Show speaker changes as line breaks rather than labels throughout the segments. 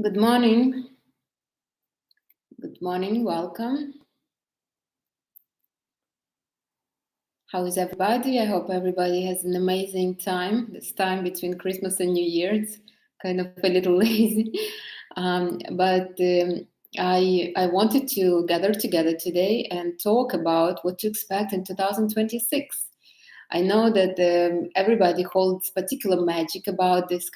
Good morning. Good morning. Welcome. How is everybody? I hope everybody has an amazing time. This time between Christmas and New Year, it's kind of a little lazy. But I wanted to gather together today and talk about what to expect in 2026. I know that everybody holds particular magic about this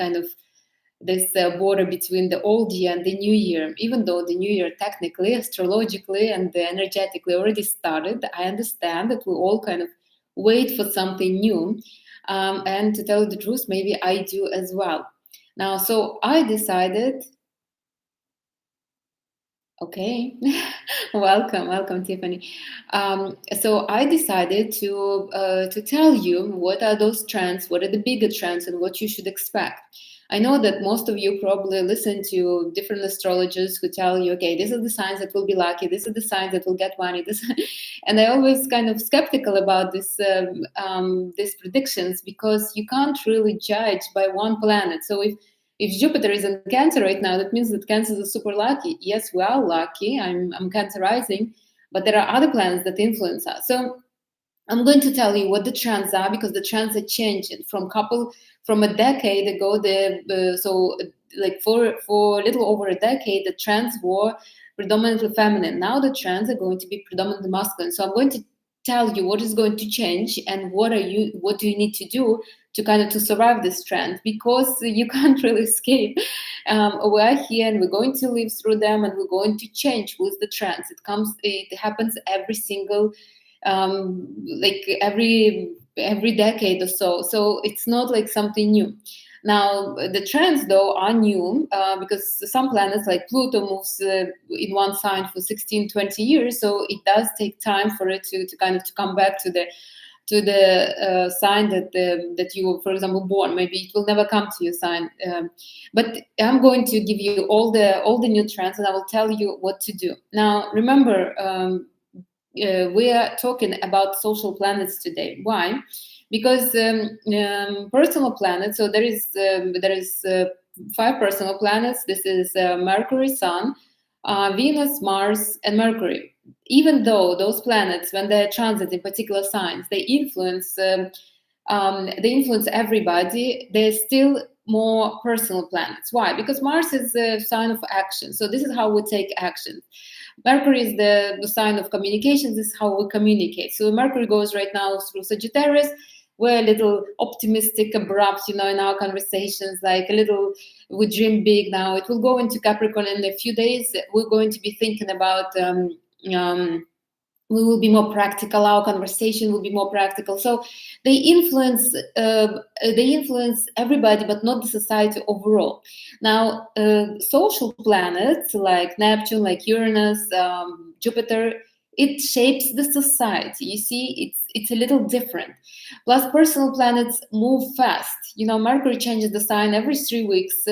border between the old year and the new year. Even though the new year technically, astrologically, and energetically already started, I understand that we all kind of wait for something new. And to tell you the truth, maybe I do as well. Now, so I decided. Okay, welcome, Tiffany. So I decided to tell you what are those trends, what are the bigger trends, and what you should expect. I know that most of you probably listen to different astrologers who tell you, okay, these are the signs that will be lucky, these are the signs that will get money. This, and I always kind of skeptical about these predictions because you can't really judge by one planet. So if Jupiter is in Cancer right now, that means that Cancer is super lucky. Yes, we are lucky. I'm Cancer rising, but there are other planets that influence us. So I'm going to tell you what the trends are because the trends are changing from a decade ago. Like for a little over a decade, the trends were predominantly feminine. Now the trends are going to be predominantly masculine. So I'm going to tell you what is going to change and what do you need to do to kind of to survive this trend because you can't really escape. We're here and we're going to live through them and we're going to change with the trends. It happens every single like every decade or so. So it's not like something new. Now the trends though are new because some planets like Pluto moves in one sign for 16-20 years, so it does take time for it to kind of to come back to the sign that you were, for example, born. Maybe it will never come to your sign, but I'm going to give you all the new trends, and I will tell you what to do. Now, remember, we are talking about social planets today. Why? Because personal planets. So there is 5 personal planets. This is Mercury, Sun, Venus, Mars, and Mercury. Even though those planets, when they transit in particular signs, they influence everybody. They're still more personal planets. Why? Because Mars is a sign of action. So this is how we take action. Mercury is the sign of communication. This is how we communicate. So Mercury goes right now through Sagittarius. We're a little optimistic, abrupt, in our conversations, like a little, we dream big now. It will go into Capricorn in a few days. We're going to be thinking about, we will be more practical. Our conversation will be more practical. So they influence everybody, but not the society overall. Now, social planets like Neptune, like Uranus, Jupiter, it shapes the society. You see, it's a little different. Plus, personal planets move fast. Mercury changes the sign every 3 weeks.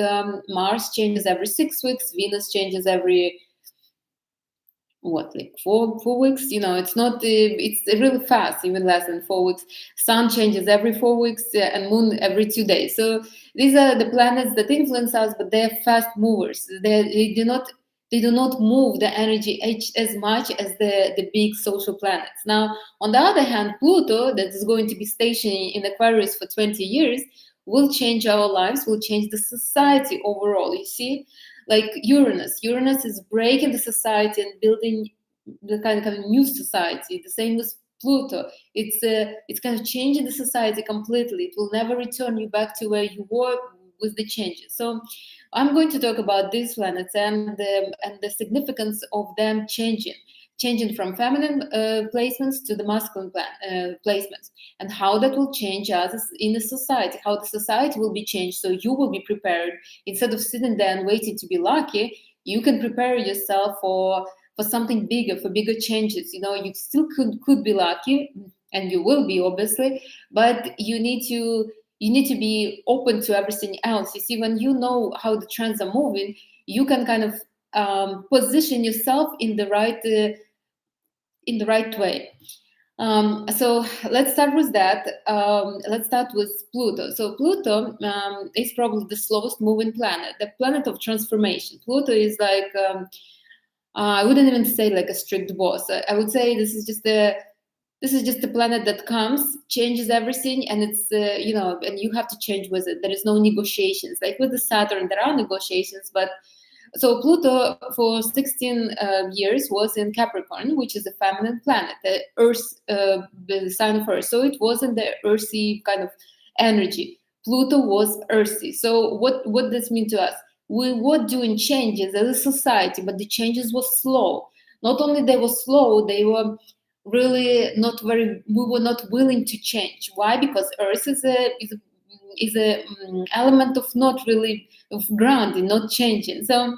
Mars changes every 6 weeks. Venus changes every like 4 weeks. It's not it's really fast, even less than 4 weeks. Sun changes every 4 weeks, and moon every 2 days. So these are the planets that influence us, but they're fast movers. They do not move the energy as much as the big social planets. Now, on the other hand, Pluto, that is going to be stationing in Aquarius for 20 years, will change our lives, will change the society overall. You see, like Uranus is breaking the society and building the kind of new society. The same with Pluto. It's kind of changing the society completely. It will never return you back to where you were with the changes. So I'm going to talk about these planets and the significance of them changing from feminine placements to the masculine placements, and how that will change us in the society, how the society will be changed. So you will be prepared. Instead of sitting there and waiting to be lucky, you can prepare yourself for something bigger, for bigger changes. You still could be lucky, and you will be, obviously, but you need to be open to everything else. You see, when you know how the trends are moving, you can kind of position yourself in the right way. So let's start with that. Let's start with Pluto. So Pluto is probably the slowest moving planet, the planet of transformation. Pluto is like I wouldn't even say like a strict boss. I would say this is just a planet that comes, changes everything, and it's and you have to change with it. There is no negotiations. Like with the Saturn, there are negotiations, but so Pluto for 16 years was in Capricorn, which is a feminine planet, the Earth, the sign of Earth. So it wasn't the earthy kind of energy. Pluto was earthy. So what does this mean to us? We were doing changes as a society, but the changes were slow. Not only they were slow, they were really not very. We were not willing to change. Why? Because Earth is a element of not really of grounding, not changing. So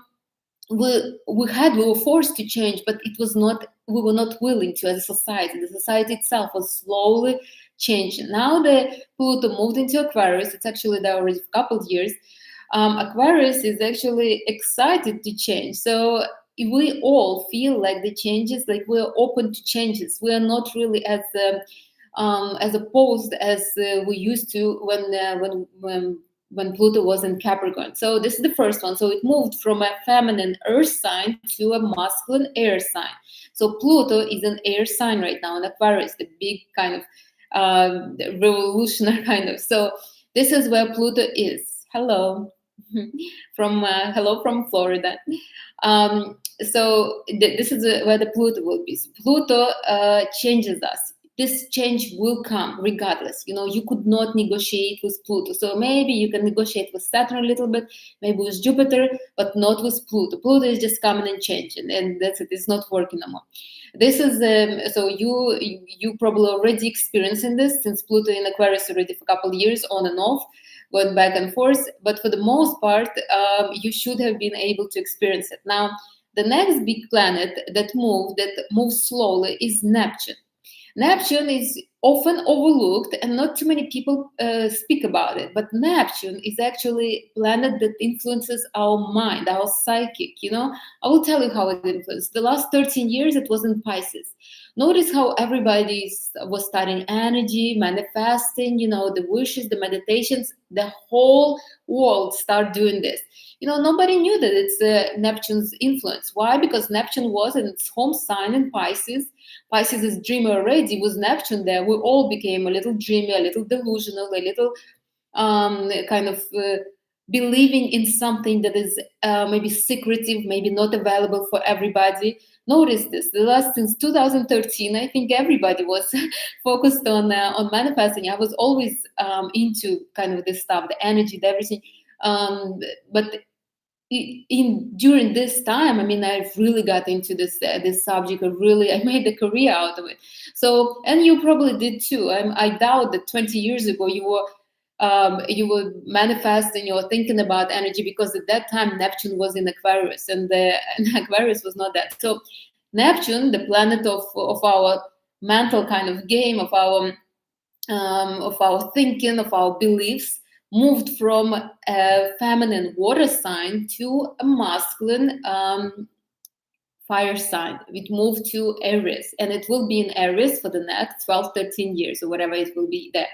we were forced to change, but it was not we were not willing to as a society. The society itself was slowly changing. Now the Pluto moved into Aquarius. It's actually there already for a couple of years. Aquarius is actually excited to change. So we all feel like the changes, like we're open to changes. We are not really as opposed as we used to when Pluto was in Capricorn. So this is the first one. So it moved from a feminine earth sign to a masculine air sign. So Pluto is an air sign right now in Aquarius, the big kind of revolutionary kind of. So this is where Pluto is. Hello. Hello from Florida. This is where the Pluto will be. So Pluto changes us. This change will come regardless. You could not negotiate with Pluto. So maybe you can negotiate with Saturn a little bit, maybe with Jupiter, but not with Pluto. Pluto is just coming and changing, and that's it. It's not working no more. This is so you probably already experiencing this since Pluto in Aquarius already for a couple of years on and off, going back and forth. But for the most part, you should have been able to experience it. Now, the next big planet that moves slowly is Neptune. Neptune is often overlooked and not too many people speak about it. But Neptune is actually a planet that influences our mind, our psychic. I will tell you how it influences. The last 13 years, it was in Pisces. Notice how everybody was studying energy, manifesting, the wishes, the meditations. The whole world start doing this. Nobody knew that it's Neptune's influence. Why? Because Neptune was in its home sign in Pisces. Pisces is dreamer already. With Neptune there, we all became a little dreamy, a little delusional, a little kind of believing in something that is maybe secretive, maybe not available for everybody. Notice this. The last since 2013, I think everybody was focused on manifesting. I was always into kind of this stuff, the energy, the everything. But during this time, I mean, I've really got into this subject. I made a career out of it. So, and you probably did too. I doubt that 20 years ago you were manifesting or thinking about energy, because at that time Neptune was in Aquarius, and Aquarius was not that. So, Neptune, the planet of our mental kind of game, of our thinking, of our beliefs, moved from a feminine water sign to a masculine fire sign. It moved to Aries, and it will be in Aries for the next 12, 13 years, or whatever it will be there.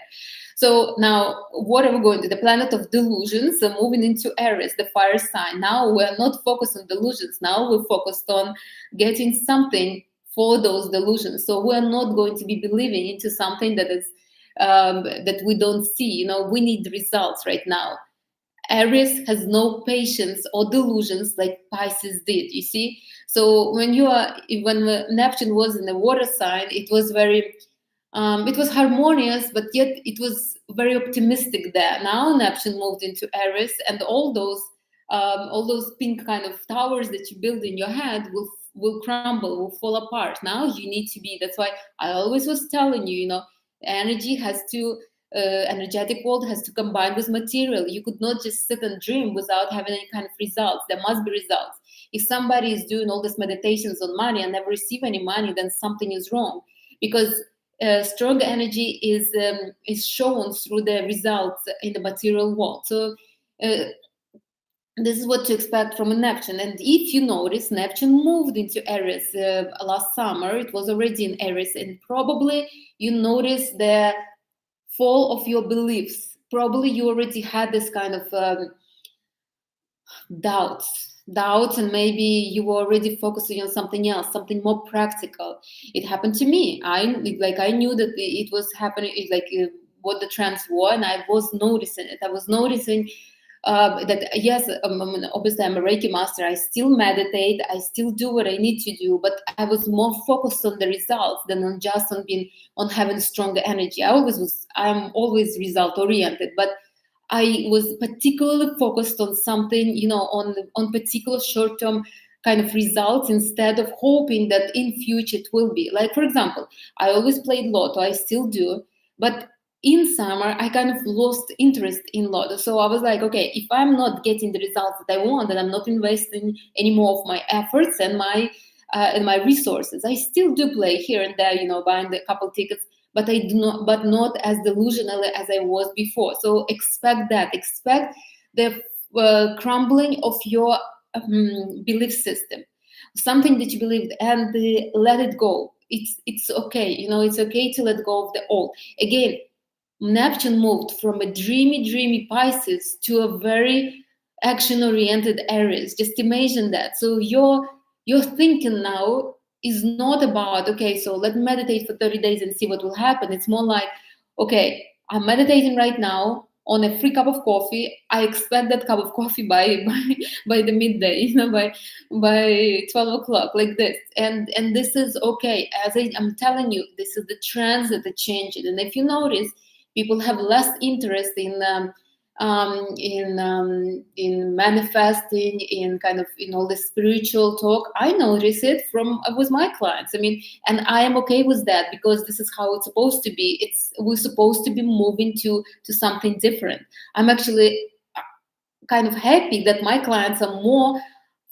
So now, what are we going to? The planet of delusions, moving into Aries, the fire sign. Now we're not focused on delusions. Now we're focused on getting something for those delusions. So we're not going to be believing into something that is that we don't see. We need results right now. Aries has no patience or delusions like Pisces did. You see, so when Neptune was in the water sign, it was it was harmonious, but yet it was very optimistic there. Now Neptune moved into Aries, and all those pink kind of towers that you build in your head will crumble, will fall apart. Now you need to be. That's why I always was telling you, energy has to. Energetic world has to combine with material. You could not just sit and dream without having any kind of results. There must be results. If somebody is doing all these meditations on money and never receive any money, then something is wrong, because strong energy is shown through the results in the material world. So this is what to expect from a Neptune. And if you notice, Neptune moved into Aries last summer. It was already in Aries, and probably you notice the fall of your beliefs. Probably you already had this kind of doubts, and maybe you were already focusing on something else, something more practical. It happened to me. I knew that it was happening, what the trends were, and I was noticing it. I was noticing that yes, obviously I'm a Reiki master. I still meditate. I still do what I need to do, but I was more focused on the results than on just on having stronger energy. I'm always result oriented, but I was particularly focused on something, on particular short-term kind of results instead of hoping that in future it will be. Like, for example, I always played lotto, I still do, but in summer I kind of lost interest in lotto. So I was like, okay, if I'm not getting the results that I want, then I'm not investing any more of my efforts and my resources. I still do play here and there, buying a couple tickets, but not as delusionally as I was before. So expect that. Expect the crumbling of your belief system, something that you believed, and let it go. It's okay. It's okay to let go of the old. Again, Neptune moved from a dreamy Pisces to a very action-oriented Aries. Just imagine that. So your thinking now is not about, okay, so let me meditate for 30 days and see what will happen. It's more like, okay, I'm meditating right now on a free cup of coffee. I expect that cup of coffee by the midday, by 12 o'clock, like this. And this is okay. As I'm telling you, this is the trends that are changing. And if you notice, people have less interest in manifesting, in kind of all the spiritual talk. I notice it from with my clients. I mean, and I am okay with that, because this is how it's supposed to be. We're supposed to be moving to something different. I'm actually kind of happy that my clients are more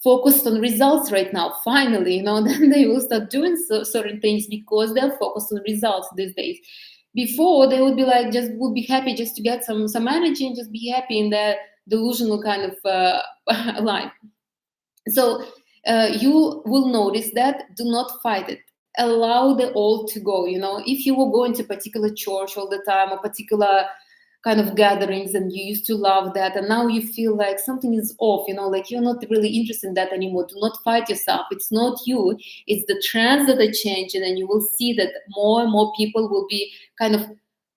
focused on results right now. Finally, then they will start doing certain things because they're focused on results these days. Before, they would be like, just would be happy just to get some energy and just be happy in their delusional kind of life. So you will notice that. Do not fight it. Allow the old to go. If you were going to a particular church all the time, or particular kind of gatherings, and you used to love that, and now you feel like something is off, like you're not really interested in that anymore. Do not fight yourself. It's not you, it's the trends that are changing, and you will see that more and more people will be kind of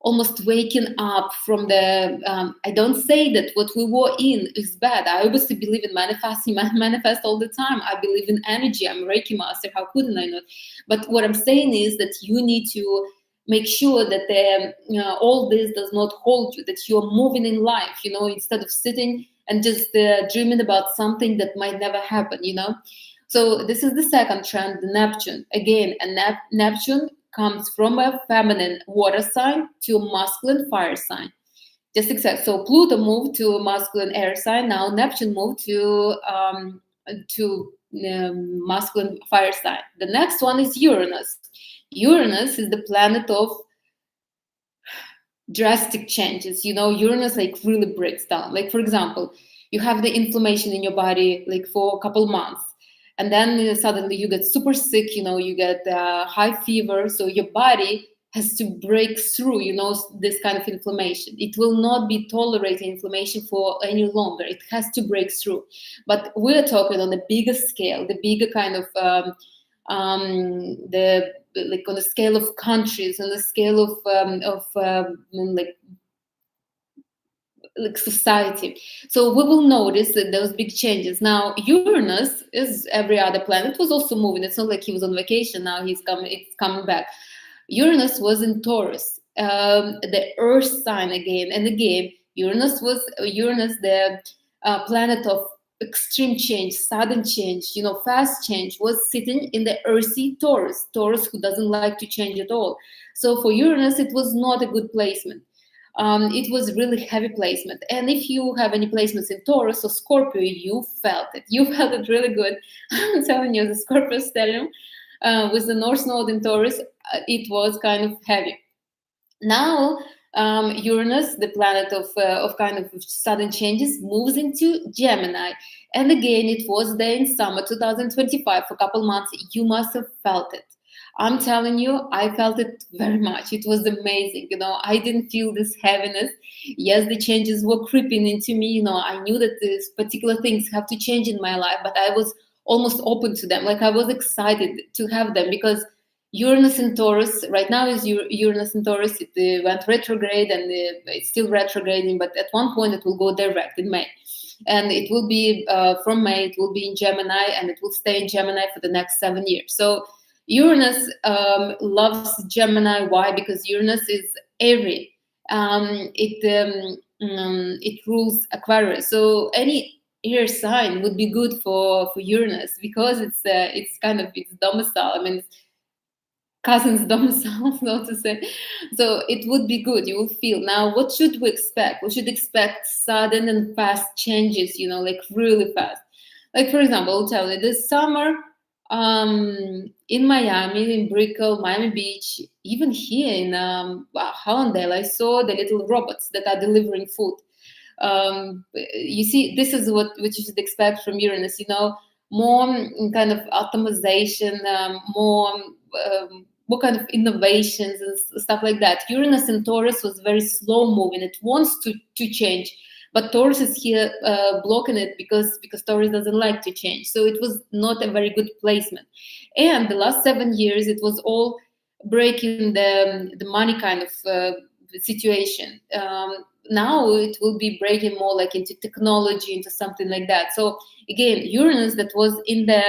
almost waking up from the I don't say that what we were in is bad. I obviously believe in manifesting. I manifest all the time. I believe in energy. I'm a Reiki master. How couldn't I not? But what I'm saying is that you need to make sure that all this does not hold you, that you're moving in life, instead of sitting and just dreaming about something that might never happen. So this is the second trend, the Neptune. Again, Neptune comes from a feminine water sign to a masculine fire sign. Just exact. So Pluto moved to a masculine air sign. Now Neptune moved to masculine fire sign. The next one is Uranus. Uranus is the planet of drastic changes. Uranus really breaks down. Like, for example, you have the inflammation in your body for a couple months, and then suddenly you get super sick. You get high fever. So your body has to break through, this kind of inflammation. It will not be tolerating inflammation for any longer. It has to break through. But we're talking on a bigger scale, the bigger kind of on the scale of countries, on the scale of society. So we will notice that those big changes. Now Uranus is every other planet, was also moving. It's not like he was on vacation. Now it's coming back. Uranus was in Taurus, the earth sign again and again. Uranus, the planet of extreme change, sudden change, fast change, was sitting in the earthy Taurus, who doesn't like to change at all. So for Uranus, it was not a good placement. It was really heavy placement. And if you have any placements in Taurus or Scorpio, you felt it. You felt it really good. I'm telling you, the Scorpio stellium with the North Node in Taurus, it was kind of heavy. Now Uranus, the planet of kind of sudden changes, moves into Gemini. And again, it was there in summer 2025 for a couple months. You must have felt it. I'm telling you, I felt it very much. It was amazing. I didn't feel this heaviness. Yes, the changes were creeping into me. I knew that these particular things have to change in my life, but I was almost open to them. Like I was excited to have them because Uranus in Taurus right now is Uranus in Taurus. It went retrograde and it's still retrograding, but at one point it will go direct in May, and it will be from May. It will be in Gemini, and it will stay in Gemini for the next 7 years. So Uranus loves Gemini. Why? Because Uranus is airy. It rules Aquarius. So any air sign would be good for Uranus because it's kind of its domicile. I mean, cousin's domicile, so to say. So it would be good. You will feel. Now, what should we expect? We should expect sudden and fast changes, like really fast. Like, for example, I'll tell you this summer in Miami, in Brickell, Miami Beach, even here in Hollandale, I saw the little robots that are delivering food. You see, this is what you should expect from Uranus, more kind of optimization, more kind of innovations and stuff like that. Uranus in Taurus was very slow moving. It wants to change, but Taurus is here blocking it because Taurus doesn't like to change. So it was not a very good placement. And the last 7 years, it was all breaking the money kind of situation. Now it will be breaking more like into technology, into something like that. So again, Uranus that was in the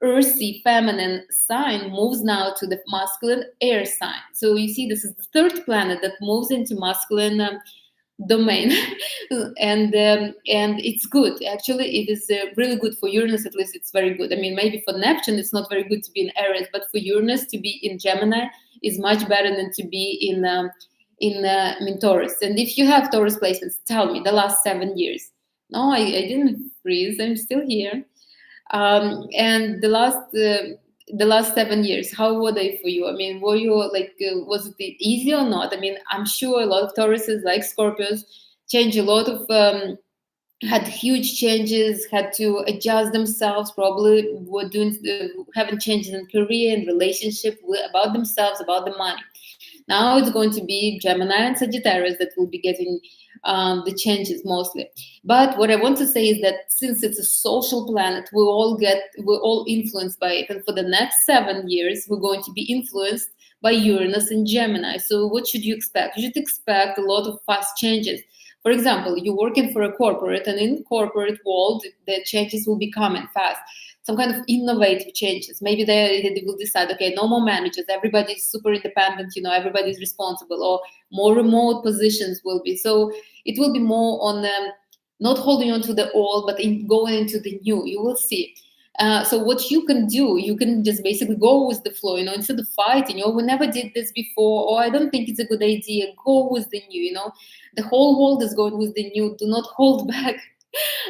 earthy feminine sign moves now to the masculine air sign. So you see, this is the third planet that moves into masculine domain, and it's good. Actually, it is really good for Uranus. At least it's very good. I mean, maybe for Neptune it's not very good to be in Aries, but for Uranus to be in Gemini is much better than to be in Taurus. And if you have Taurus placements, tell me the last 7 years. No, I didn't freeze. I'm still here. And the last 7 years, how were they for you? I mean, were you like, was it easy or not? I mean, I'm sure a lot of Tauruses, like Scorpios, change a lot of, had huge changes, had to adjust themselves, probably were doing, having changes in career and relationship about themselves, about the money. Now it's going to be Gemini and Sagittarius that will be getting the changes mostly. But what I want to say is that since it's a social planet, we're all influenced by it. And for the next 7 years, we're going to be influenced by Uranus and Gemini. So what should you expect? You should expect a lot of fast changes. For example, you're working for a corporate, and in corporate world, the changes will be coming fast. Some kind of innovative changes. Maybe they will decide, okay, no more managers, everybody's super independent, everybody's responsible, or more remote positions will be. So it will be more on not holding on to the old, but going into the new. You will see. So what you can do, you can just basically go with the flow, instead of fighting, we never did this before, or I don't think it's a good idea. Go with the new, the whole world is going with the new. Do not hold back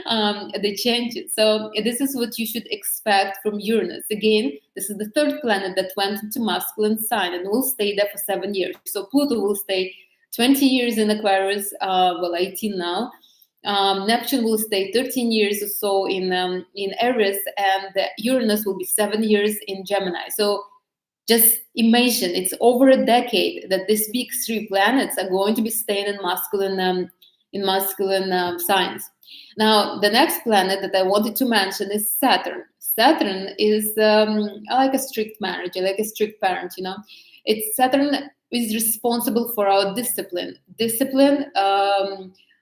the changes. So this is what you should expect from Uranus. Again, this is the third planet that went into masculine sign and will stay there for 7 years. So Pluto will stay 20 years in Aquarius, 18 now. Neptune will stay 13 years or so in Aries, and Uranus will be 7 years in Gemini. So just imagine, it's over a decade that these big three planets are going to be staying in masculine signs. Now, the next planet that I wanted to mention is Saturn. Saturn is like a strict manager, like a strict parent. Saturn is responsible for our discipline,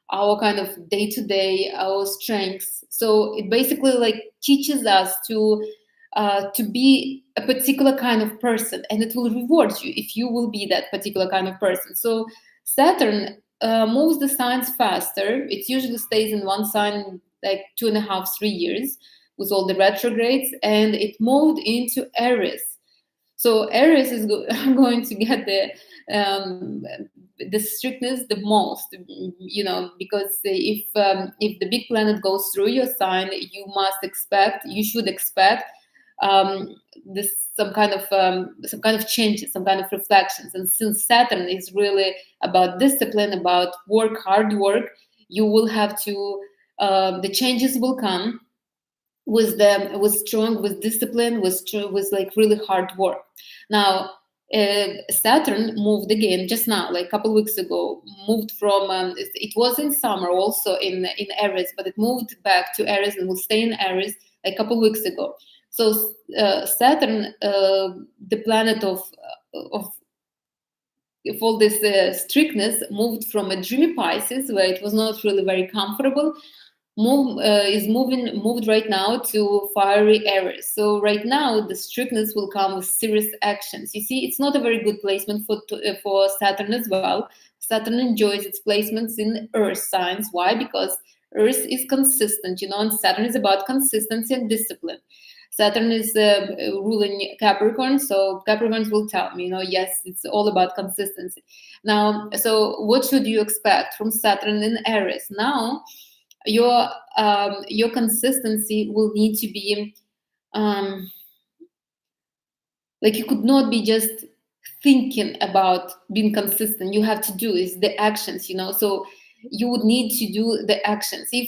our kind of day-to-day, our strengths. So it basically like teaches us to be a particular kind of person, and it will reward you if you will be that particular kind of person. So Saturn moves the signs faster. It usually stays in one sign like 2.5, 3 years with all the retrogrades, and it moved into Aries. So Aries is going to get the strictness the most, because if the big planet goes through your sign, you should expect this some kind of changes, some kind of reflections. And since Saturn is really about discipline, about work, hard work, you will have to the changes will come with discipline, with like really hard work. Now Saturn moved again just now, like a couple weeks ago, moved from it was in summer also in Aries, but it moved back to Aries and will stay in Aries like a couple weeks ago. So Saturn, the planet of all this strictness, moved from a dreamy Pisces where it was not really very comfortable, moved right now to fiery Aries. So right now the strictness will come with serious actions. You see, it's not a very good placement for Saturn as well. Saturn enjoys its placements in Earth signs. Why? Because Earth is consistent, and Saturn is about consistency and discipline. Saturn is ruling Capricorn, so Capricorns will tell me, yes, it's all about consistency. Now, so what should you expect from Saturn in Aries? Now, your consistency will need to be like, you could not be just thinking about being consistent. You have to do is the actions, so you would need to do the actions. If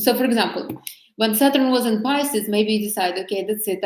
so, for example, when Saturn was in Pisces, maybe you decide, okay, that's it,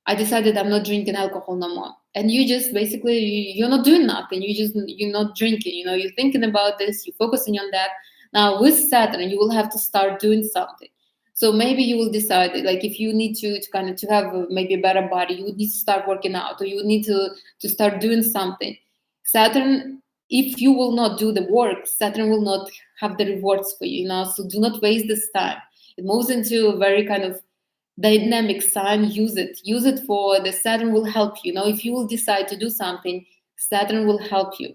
I decided I'm not drinking alcohol no more, and you just basically you're not doing nothing. You're not drinking, you're thinking about this, you're focusing on that. Now with Saturn you will have to start doing something. So maybe you will decide, like, if you need to kind of to have maybe a better body, you would need to start working out, or you would need to start doing something. Saturn, if you will not do the work, Saturn will not have the rewards for you, so do not waste this time. It moves into a very kind of dynamic sign. Use it for the Saturn will help you. If you will decide to do something, Saturn will help you,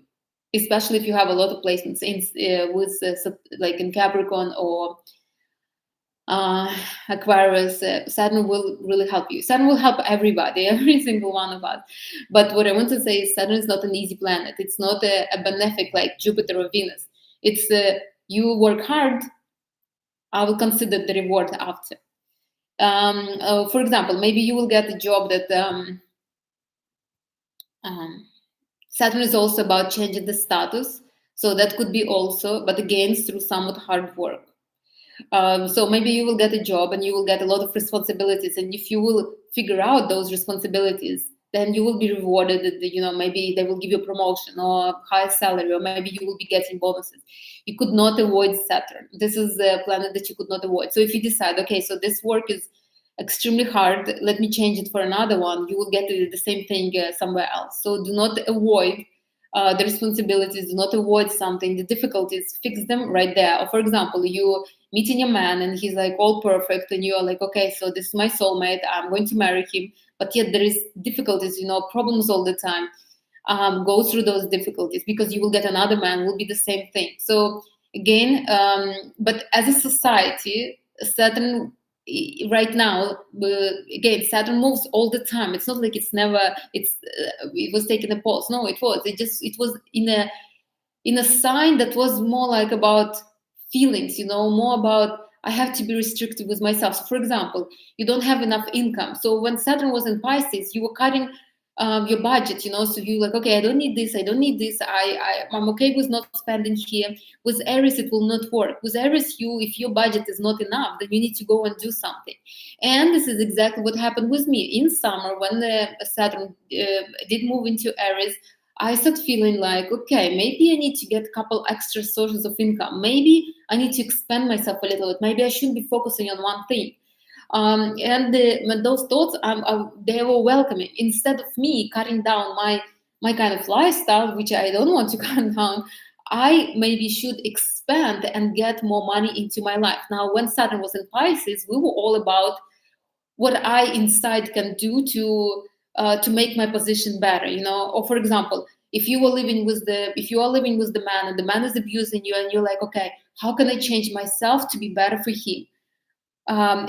especially if you have a lot of placements in like in Capricorn or Aquarius. Saturn will really help you. Saturn will help everybody, every single one of us. But what I want to say is Saturn is not an easy planet. It's not a benefic like Jupiter or Venus. It's you work hard, I will consider the reward after. For example, maybe you will get a job that Saturn is also about changing the status. So that could be also, but again, through somewhat hard work. So maybe you will get a job and you will get a lot of responsibilities. And if you will figure out those responsibilities, then you will be rewarded. Maybe they will give you a promotion or a high salary, or maybe you will be getting bonuses. You could not avoid Saturn. This is the planet that you could not avoid. So if you decide, okay, so this work is extremely hard, let me change it for another one, you will get the same thing somewhere else. So do not avoid the responsibilities, do not avoid something, the difficulties, fix them right there. Or for example, you meeting a man and he's like all perfect, and you are like, okay, so this is my soulmate, I'm going to marry him, but yet there is difficulties, problems all the time. Go through those difficulties, because you will get another man will be the same thing. So again, but as a society, Saturn right now, again, Saturn moves all the time. It's not like it was taking a pause. No, it was in a sign that was more like about feelings, more about, I have to be restricted with myself. So for example, you don't have enough income. So when Saturn was in Pisces, you were cutting your budget, so you're like, okay, I don't need this, I'm okay with not spending here. With Aries, it will not work. With Aries, if your budget is not enough, then you need to go and do something. And this is exactly what happened with me in summer when the Saturn did move into Aries. I started feeling like, okay, maybe I need to get a couple extra sources of income. Maybe I need to expand myself a little bit. Maybe I shouldn't be focusing on one thing. And those thoughts, they were welcoming. Instead of me cutting down my kind of lifestyle, which I don't want to cut down, I maybe should expand and get more money into my life. Now, when Saturn was in Pisces, we were all about what I inside can do to make my position better, Or for example, if you are living with the man and the man is abusing you, and you're like, okay, how can I change myself to be better for him?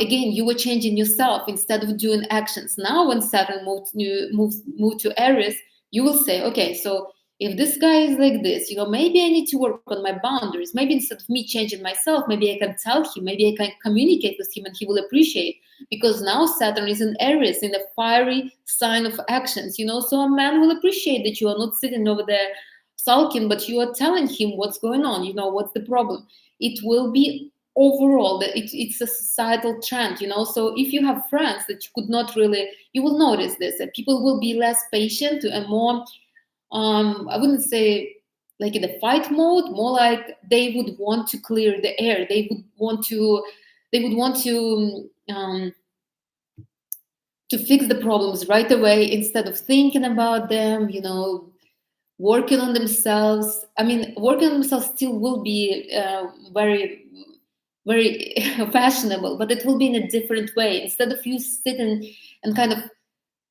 Again, you were changing yourself instead of doing actions. Now, when Saturn moved to Aries, you will say, okay, so if this guy is like this, maybe I need to work on my boundaries. Maybe instead of me changing myself, maybe I can tell him, maybe I can communicate with him, and he will appreciate. because now Saturn is in Aries, in the fiery sign of actions. So a man will appreciate that you are not sitting over there sulking, but you are telling him what's going on. What's the problem. It will be overall that it's a societal trend. So if you have friends that you could not really, you will notice this, that people will be less patient and more, I wouldn't say like in the fight mode, more like they would want to clear the air. They would want to fix the problems right away instead of thinking about them, working on themselves. I mean, working on themselves still will be very, very fashionable, but it will be in a different way. Instead of you sitting and kind of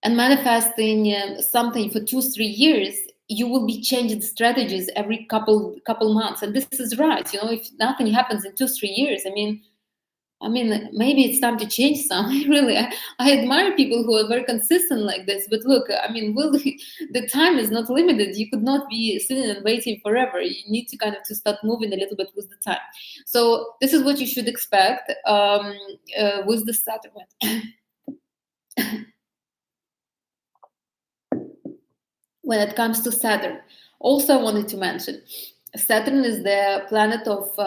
and manifesting something for 2-3 years, you will be changing strategies every couple months. And this is right. If nothing happens in 2-3 years, I mean, maybe it's time to change something. Really, I admire people who are very consistent like this. But look, the time is not limited. You could not be sitting and waiting forever. You need to kind of to start moving a little bit with the time. So this is what you should expect with the Saturn. When it comes to Saturn, also I wanted to mention, Saturn is the planet of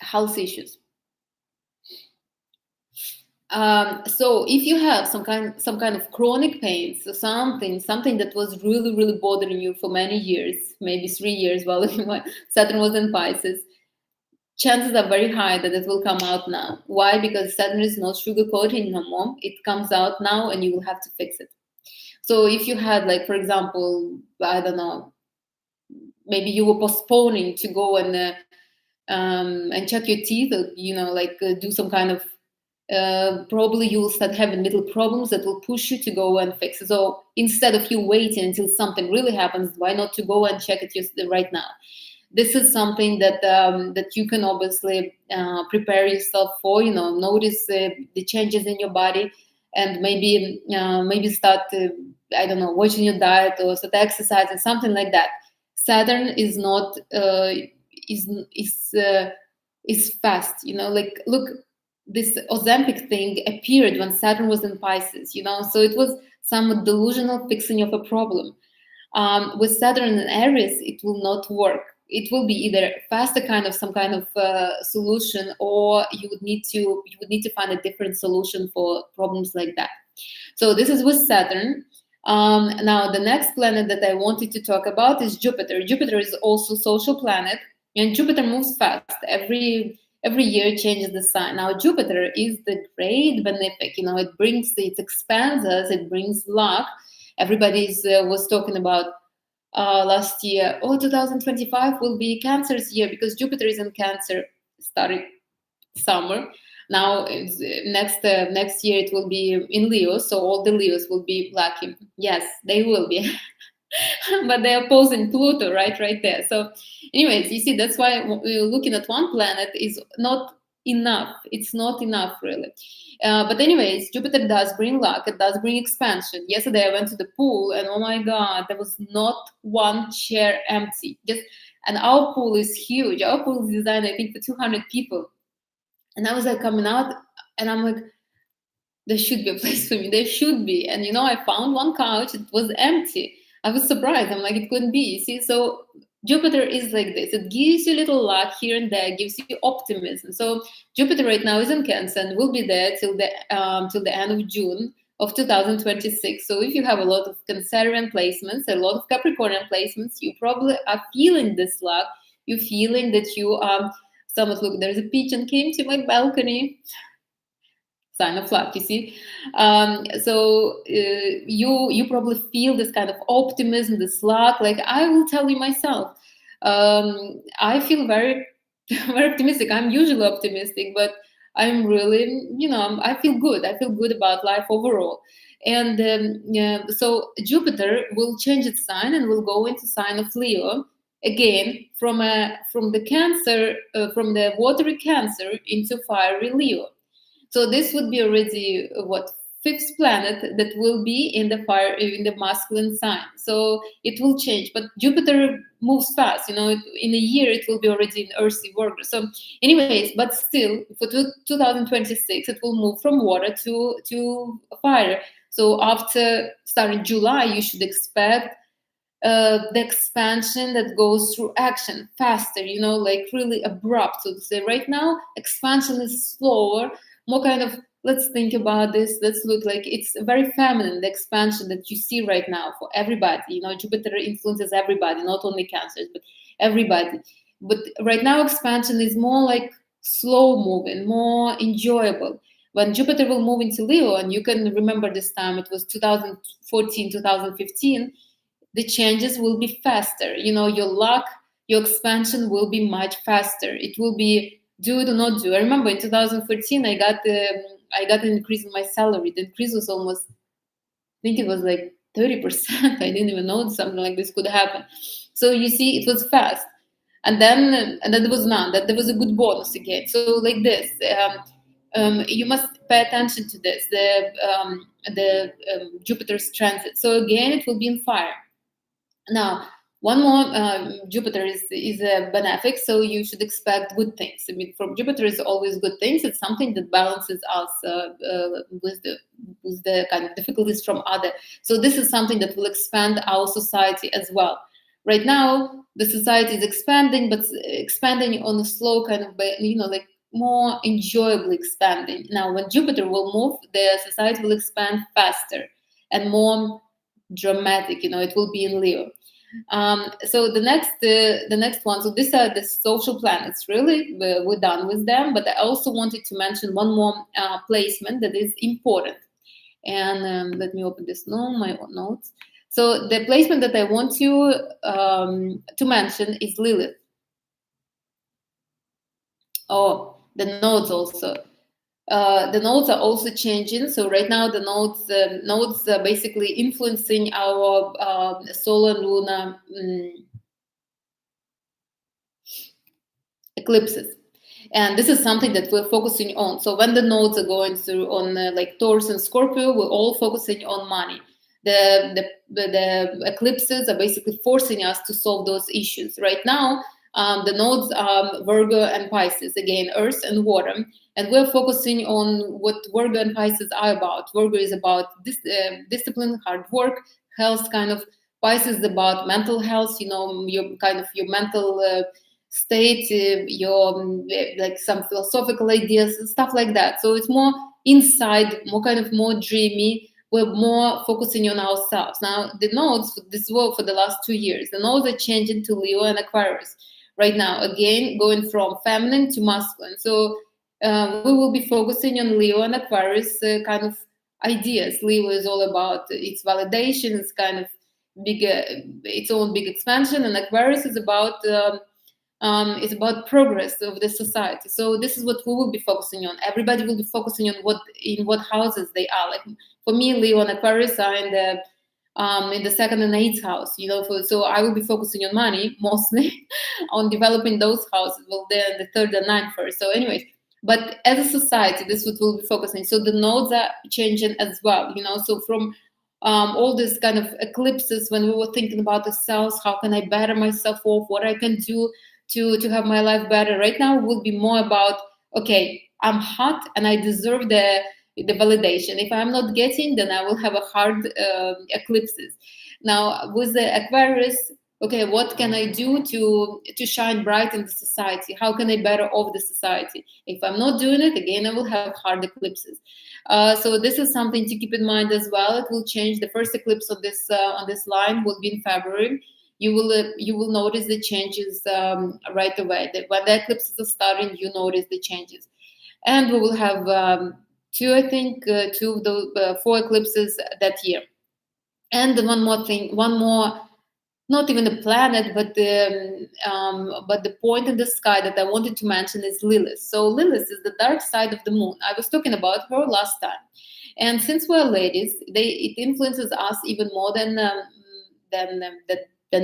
health issues. So if you have some kind of chronic pains, so something that was really, really bothering you for many years, maybe 3 years while Saturn was in Pisces, chances are very high that it will come out now. Why? Because Saturn is not sugarcoating no more. It comes out now and you will have to fix it. So if you had, like, for example, I don't know, maybe you were postponing to go and check your teeth, do some kind of, probably you will start having little problems that will push you to go and fix it. So instead of you waiting until something really happens, why not to go and check it right now? This is something that you can obviously prepare yourself for. Notice the changes in your body, and maybe start I don't know, watching your diet or start exercising, something like that. Saturn is not is fast. Like, look, this Ozempic thing appeared when Saturn was in Pisces. So it was somewhat delusional fixing of a problem. With Saturn in Aries, it will not work. It will be either faster kind of some kind of solution, or you would need to find a different solution for problems like that. So this is with Saturn. Now the next planet that I wanted to talk about is Jupiter. Jupiter is also social planet, and Jupiter moves fast. Every year changes the sign. Now Jupiter is the great benefic. It expands us. It brings luck. Everybody was talking about last year, 2025 will be Cancer's year because Jupiter is in Cancer starting summer. Now next year it will be in Leo, so all the Leos will be lucky. Yes, they will be. But they are opposing Pluto right there. So anyways, you see, that's why looking at one planet is not enough. It's not enough, really. But anyways, Jupiter does bring luck. It does bring expansion. Yesterday I went to the pool, and oh my God, there was not one chair empty. And our pool is huge. Our pool is designed, I think, for 200 people. And I was like coming out, and I'm like, there should be a place for me. There should be. And I found one couch. It was empty. I was surprised. I'm like, it couldn't be. You see, so Jupiter is like this. It gives you little luck here and there, gives you optimism. So Jupiter right now is in Cancer and will be there till the end of June of 2026. So if you have a lot of Cancerian placements, a lot of Capricornian placements, you probably are feeling this luck. You're feeling that you are somewhat, look, there's a pigeon came to my balcony. Sign of luck, you see. So you probably feel this kind of optimism, this luck. Like, I will tell you myself, I feel very, very optimistic. I'm usually optimistic, but I'm really, I feel good. I feel good about life overall. And so Jupiter will change its sign and will go into sign of Leo again, from the Cancer, from the watery Cancer into fiery Leo. So this would be already fifth planet that will be in the fire, in the masculine sign. So it will change. But Jupiter moves fast. In a year it will be already in earthy worker. So, anyways, but still, for 2026, it will move from water to fire. So after starting July, you should expect the expansion that goes through action faster, like really abrupt, so to say. Right now, expansion is slower, more kind of, let's think about this, let's look like it's very feminine, the expansion that you see right now for everybody. Jupiter influences everybody, not only cancers, but everybody. But right now, expansion is more like slow moving, more enjoyable. When Jupiter will move into Leo, and you can remember this time, it was 2014, 2015, the changes will be faster. Your luck, your expansion will be much faster. It will be do it or not do. I remember in 2014, I got an increase in my salary. The increase was almost, I think it was like 30%. I didn't even know something like this could happen. So you see, it was fast. And then there was none. That there was a good bonus again. So like this, you must pay attention to this. The Jupiter's transit. So again, it will be in fire. Now, one more, Jupiter is a benefic, so you should expect good things. I mean, from Jupiter is always good things. It's something that balances us with the kind of difficulties from other. So this is something that will expand our society as well. Right now, the society is expanding, but expanding on a slow kind of, like more enjoyably expanding. Now, when Jupiter will move, the society will expand faster and more dramatic. It will be in Leo. So the next one. So these are the social planets. Really, we're done with them. But I also wanted to mention one more placement that is important. And let me open this now, my notes. So the placement that I want to mention is Lilith. Oh, the nodes also. The nodes are also changing. So right now, the nodes are basically influencing our solar lunar eclipses. And this is something that we're focusing on. So when the nodes are going through on like Taurus and Scorpio, we're all focusing on money. The eclipses are basically forcing us to solve those issues. Right now, the nodes are Virgo and Pisces, again, earth and water. And we're focusing on what Virgo and Pisces are about. Virgo is about discipline, hard work, health kind of. Pisces is about mental health, your kind of your mental state, your like some philosophical ideas and stuff like that. So it's more inside, more kind of more dreamy. We're more focusing on ourselves. Now, the nodes, this work for the last 2 years, the nodes are changing to Leo and Aquarius right now, again, going from feminine to masculine. So we will be focusing on Leo and Aquarius kind of ideas. Leo is all about its validation, it's kind of big, its own big expansion, and Aquarius is about progress of the society. So this is what we will be focusing on. Everybody will be focusing on what houses they are. Like for me, Leo and Aquarius are in the second and eighth house. So I will be focusing on money mostly, on developing those houses. Well, they're in the third and ninth first. So, anyways, but as a society, this is what we'll be focusing. So the nodes are changing as well. So from all these kind of eclipses, when we were thinking about ourselves, how can I better myself off, what I can do to have my life better. Right now will be more about, okay, I'm hot and I deserve the validation. If I'm not getting, then I will have a hard eclipses. Now with the Aquarius, okay, what can I do to shine bright in the society? How can I better off the society? If I'm not doing it, again, I will have hard eclipses. So this is something to keep in mind as well. It will change. The first eclipse on this line will be in February. You will notice the changes right away. When the eclipses are starting, you notice the changes. And we will have two of the 4 eclipses that year. And one more, not even a planet, but the point in the sky that I wanted to mention is Lilith. So Lilith is the dark side of the moon. I was talking about her last time. And since we're ladies, it influences us even more than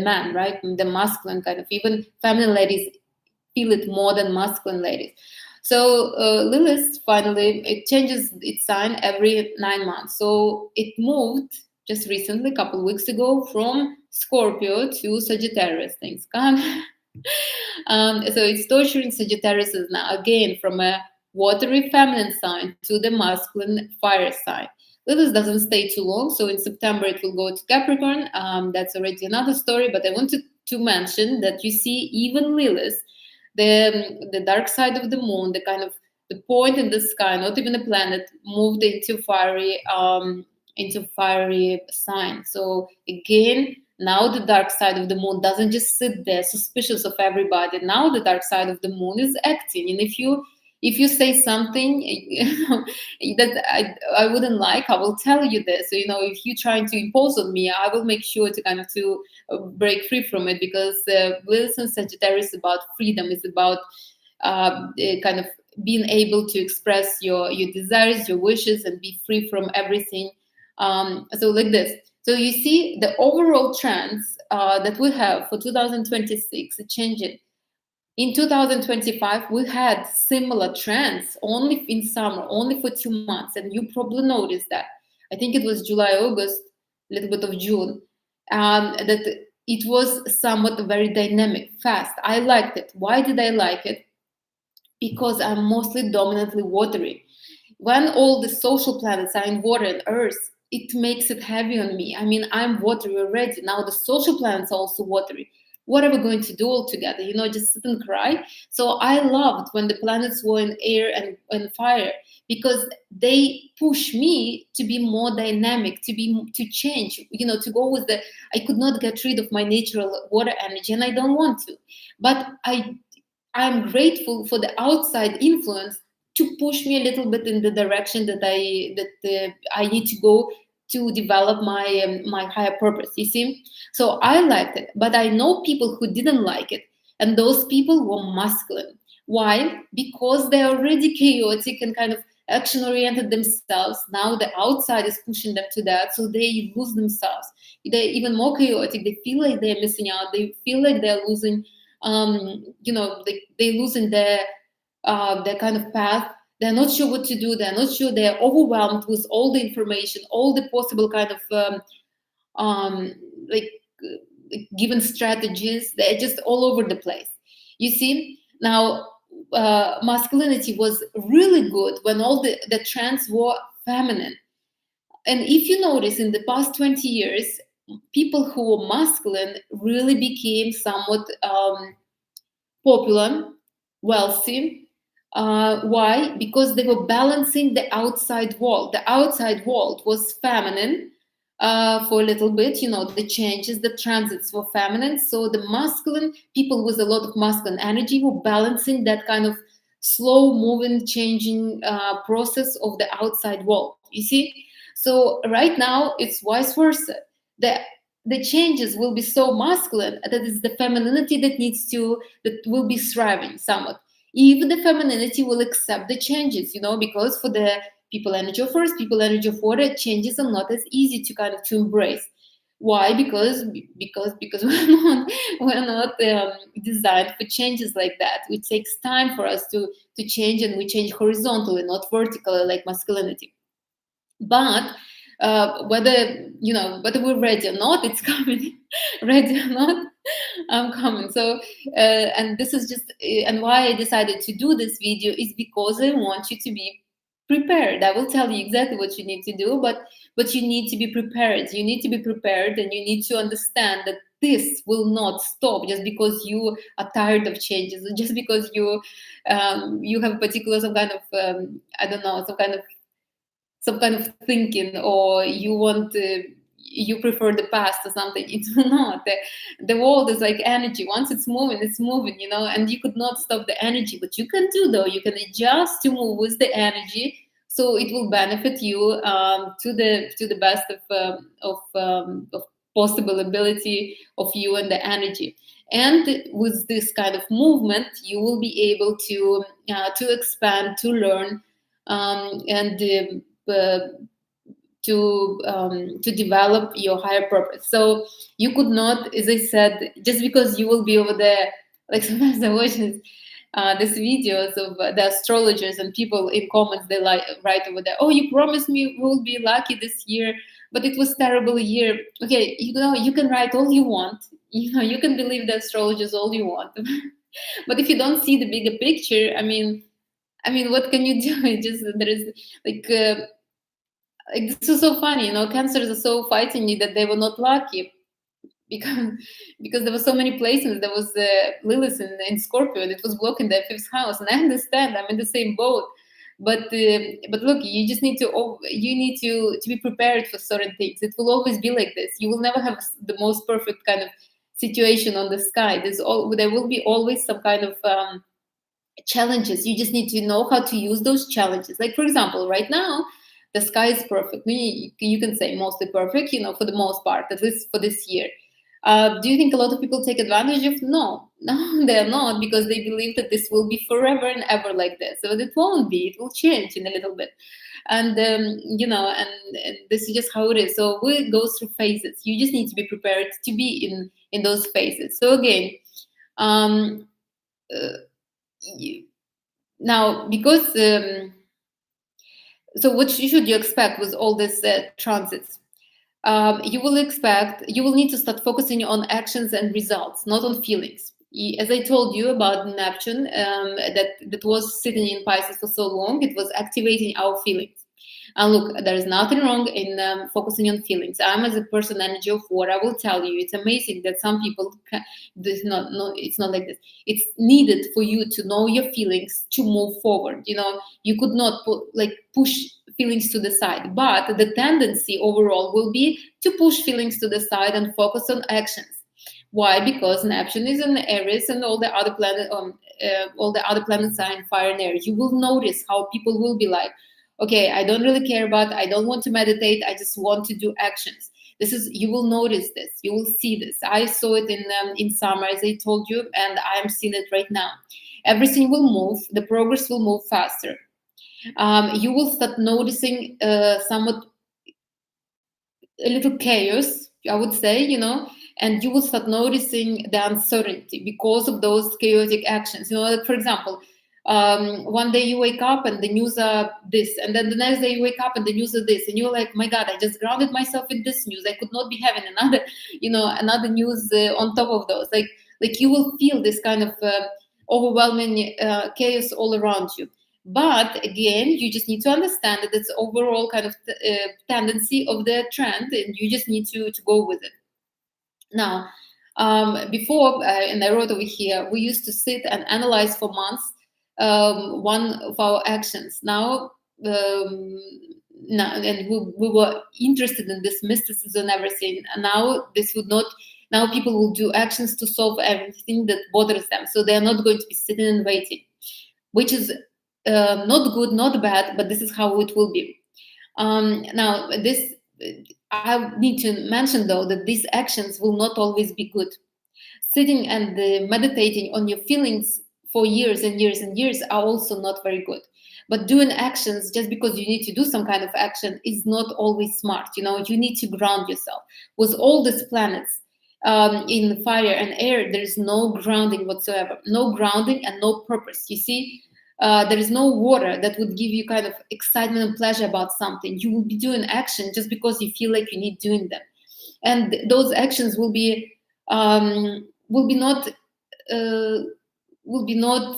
man, right? The masculine kind of, even feminine ladies feel it more than masculine ladies. So Lilith finally, it changes its sign every 9 months. So it moved just recently, a couple of weeks ago, from Scorpio to Sagittarius. Things come. So it's torturing Sagittarius is now again from a watery feminine sign to the masculine fire sign. Lilith doesn't stay too long, so in September it will go to Capricorn. That's already another story, but I wanted to mention that you see even Lilith, the dark side of the moon, the kind of the point in the sky, not even a planet, moved into fiery sign. So again, now the dark side of the moon doesn't just sit there suspicious of everybody. Now the dark side of the moon is acting, and if you say something that I wouldn't like, I will tell you this. So, if you're trying to impose on me, I will make sure to kind of to break free from it, because Lilith and Sagittarius is about freedom. It's about kind of being able to express your desires, your wishes, and be free from everything. So like this. So you see the overall trends that we have for 2026 changing. In 2025, we had similar trends only in summer, only for 2 months, and you probably noticed that. I think it was July, August, a little bit of June, that it was somewhat very dynamic, fast. I liked it. Why did I like it? Because I'm mostly dominantly watery. When all the social planets are in water and earth, it makes it heavy on me. I mean, I'm watery already. Now the social planets are also watery. What are we going to do all together? Just sit and cry. So I loved when the planets were in air and fire, because they push me to be more dynamic, to change, to go with I could not get rid of my natural water energy, and I don't want to. But I'm grateful for the outside influence to push me a little bit in the direction that I need to go to develop my higher purpose. You see, so I liked it, but I know people who didn't like it, and those people were masculine. Why? Because they're already chaotic and kind of action oriented themselves. Now the outside is pushing them to that, so they lose themselves. They're even more chaotic. They feel like they're missing out. They feel like they're losing they losing their kind of path. They're not sure what to do. They're not sure. They're overwhelmed with all the information, all the possible kind of like given strategies. They're just all over the place. You see, now masculinity was really good when all the trends were feminine. And if you notice, in the past 20 years, people who were masculine really became somewhat popular, wealthy. Why? Because they were balancing the outside world. The outside world was feminine for a little bit. The changes, the transits were feminine. So the masculine people with a lot of masculine energy were balancing that kind of slow moving, changing process of the outside world. You see? So right now it's vice versa. The changes will be so masculine that it's the femininity that will be thriving somewhat. Even the femininity will accept the changes, because for the people energy of earth, people energy of water, changes are not as easy to embrace. Why? Because we're not designed for changes like that. It takes time for us to change, and we change horizontally, not vertically like masculinity. But whether we're ready or not, it's coming. Ready or not, I'm coming. So and this is just and why I decided to do this video is because I want you to be prepared. I will tell you exactly what you need to do, but you need to be prepared. You need to be prepared, and you need to understand that this will not stop just because you are tired of changes, or just because you have particular some kind of I don't know, some kind of thinking, or you prefer the past or something. It's not. The world is like energy. Once it's moving, and you could not stop the energy. What you can do, though, you can adjust to move with the energy, so it will benefit you to the best of possible ability of you and the energy. And with this kind of movement, you will be able to expand, to learn, and to develop your higher purpose. So you could not, as I said, just because you will be over there. Like sometimes I watch this, these videos of the astrologers, and people in comments, they like write over there, oh, you promised me we'll be lucky this year, but it was terrible year. Okay, you can write all you want, you can believe the astrologers all you want, but if you don't see the bigger picture, I mean, what can you do? It just, there is like, this is so funny, cancers are so fighting you that they were not lucky, because there were so many placements. There was Lilith in Scorpio, and it was blocking their fifth house. And I understand, I'm in the same boat. But look, you just need to, to be prepared for certain things. It will always be like this. You will never have the most perfect kind of situation on the sky. There will be always some kind of challenges. You just need to know how to use those challenges. Like, for example, right now the sky is perfect. You can say mostly perfect, for the most part, at least for this year. Do you think a lot of people take advantage of? No, no, they're not, because they believe that this will be forever and ever like this. So it won't be. It will change in a little bit, and and this is just how it is. So we go through phases. You just need to be prepared to be in those phases. So again, um, uh, now, because so what should you expect with all these transits? You will need to start focusing on actions and results, not on feelings. As I told you about Neptune, that was sitting in Pisces for so long, it was activating our feelings. And look, there is nothing wrong in focusing on feelings. I'm, as a person energy of water, I will tell you, it's amazing that some people it's not like this. It's needed for you to know your feelings to move forward. You could not push feelings to the side, but the tendency overall will be to push feelings to the side and focus on actions. Why? Because Neptune is in Aries, and all the other planets are in fire and air. You will notice how people will be like, okay, I don't really care about, I don't want to meditate, I just want to do actions. You will notice this, you will see this. I saw it in summer, as I told you, and I am seeing it right now. Everything will move, the progress will move faster. You will start noticing somewhat a little chaos, I would say, and you will start noticing the uncertainty because of those chaotic actions. Like, for example, one day you wake up and the news are this, and then the next day you wake up and the news are this, and you're like, my God, I just grounded myself in this news. I could not be having another news on top of those. Like you will feel this kind of overwhelming chaos all around you. But again, you just need to understand that it's overall kind of tendency of the trend, and you just need to go with it. Now, before, and I wrote over here, we used to sit and analyze for months one of our actions. Now, and we were interested in this mysticism and everything. And now now people will do actions to solve everything that bothers them. So they're not going to be sitting and waiting, which is not good, not bad, but this is how it will be. Now, I need to mention, though, that these actions will not always be good. Sitting and meditating on your feelings for years and years and years are also not very good. But doing actions just because you need to do some kind of action is not always smart. You need to ground yourself. With all these planets in fire and air, there is no grounding whatsoever. No grounding and no purpose. You see, there is no water that would give you kind of excitement and pleasure about something. You will be doing action just because you feel like you need doing them, and those actions will be not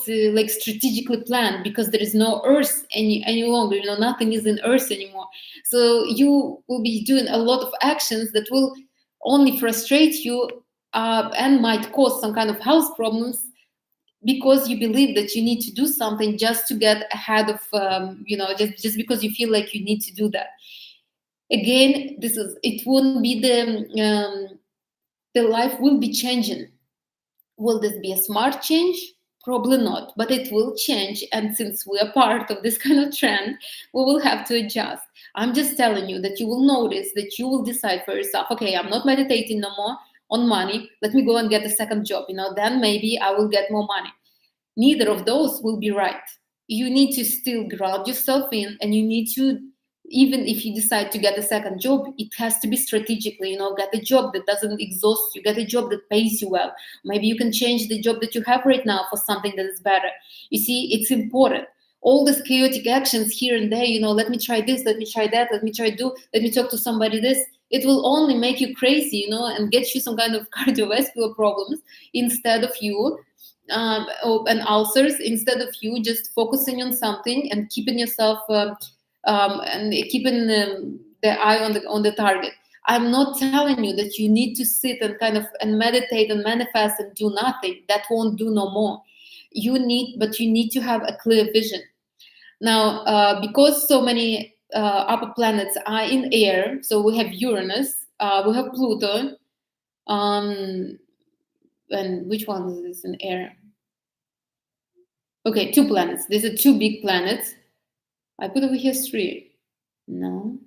like strategically planned, because there is no earth any longer. Nothing is in earth anymore. So you will be doing a lot of actions that will only frustrate you and might cause some kind of health problems, because you believe that you need to do something just to get ahead of just because you feel like you need to do that. Again, it wouldn't be the life will be changing. Will this be a smart change? Probably not, but it will change. And since we are part of this kind of trend, we will have to adjust. I'm just telling you that you will notice, that you will decide for yourself, okay, I'm not meditating no more on money. Let me go and get a second job. Then maybe I will get more money. Neither of those will be right. You need to still ground yourself in, and you need to even if you decide to get a second job, it has to be strategically, get a job that doesn't exhaust you, get a job that pays you well. Maybe you can change the job that you have right now for something that is better. You see, it's important. All these chaotic actions here and there, let me try this, let me try that, let me talk to somebody this, it will only make you crazy, and get you some kind of cardiovascular problems instead of you, and ulcers, instead of you just focusing on something and keeping yourself and keeping the eye on the target. I'm not telling you that you need to sit and kind of and meditate and manifest and do nothing. That won't do no more. But you need to have a clear vision. Now, because so many upper planets are in air, so we have Uranus, we have Pluto, and which one is this in air? Okay, 2 planets. These are 2 big planets. I put over here 3. No.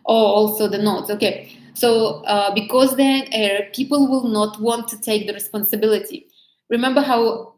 Oh, also the nodes. Okay. So because they're in air, people will not want to take the responsibility. Remember how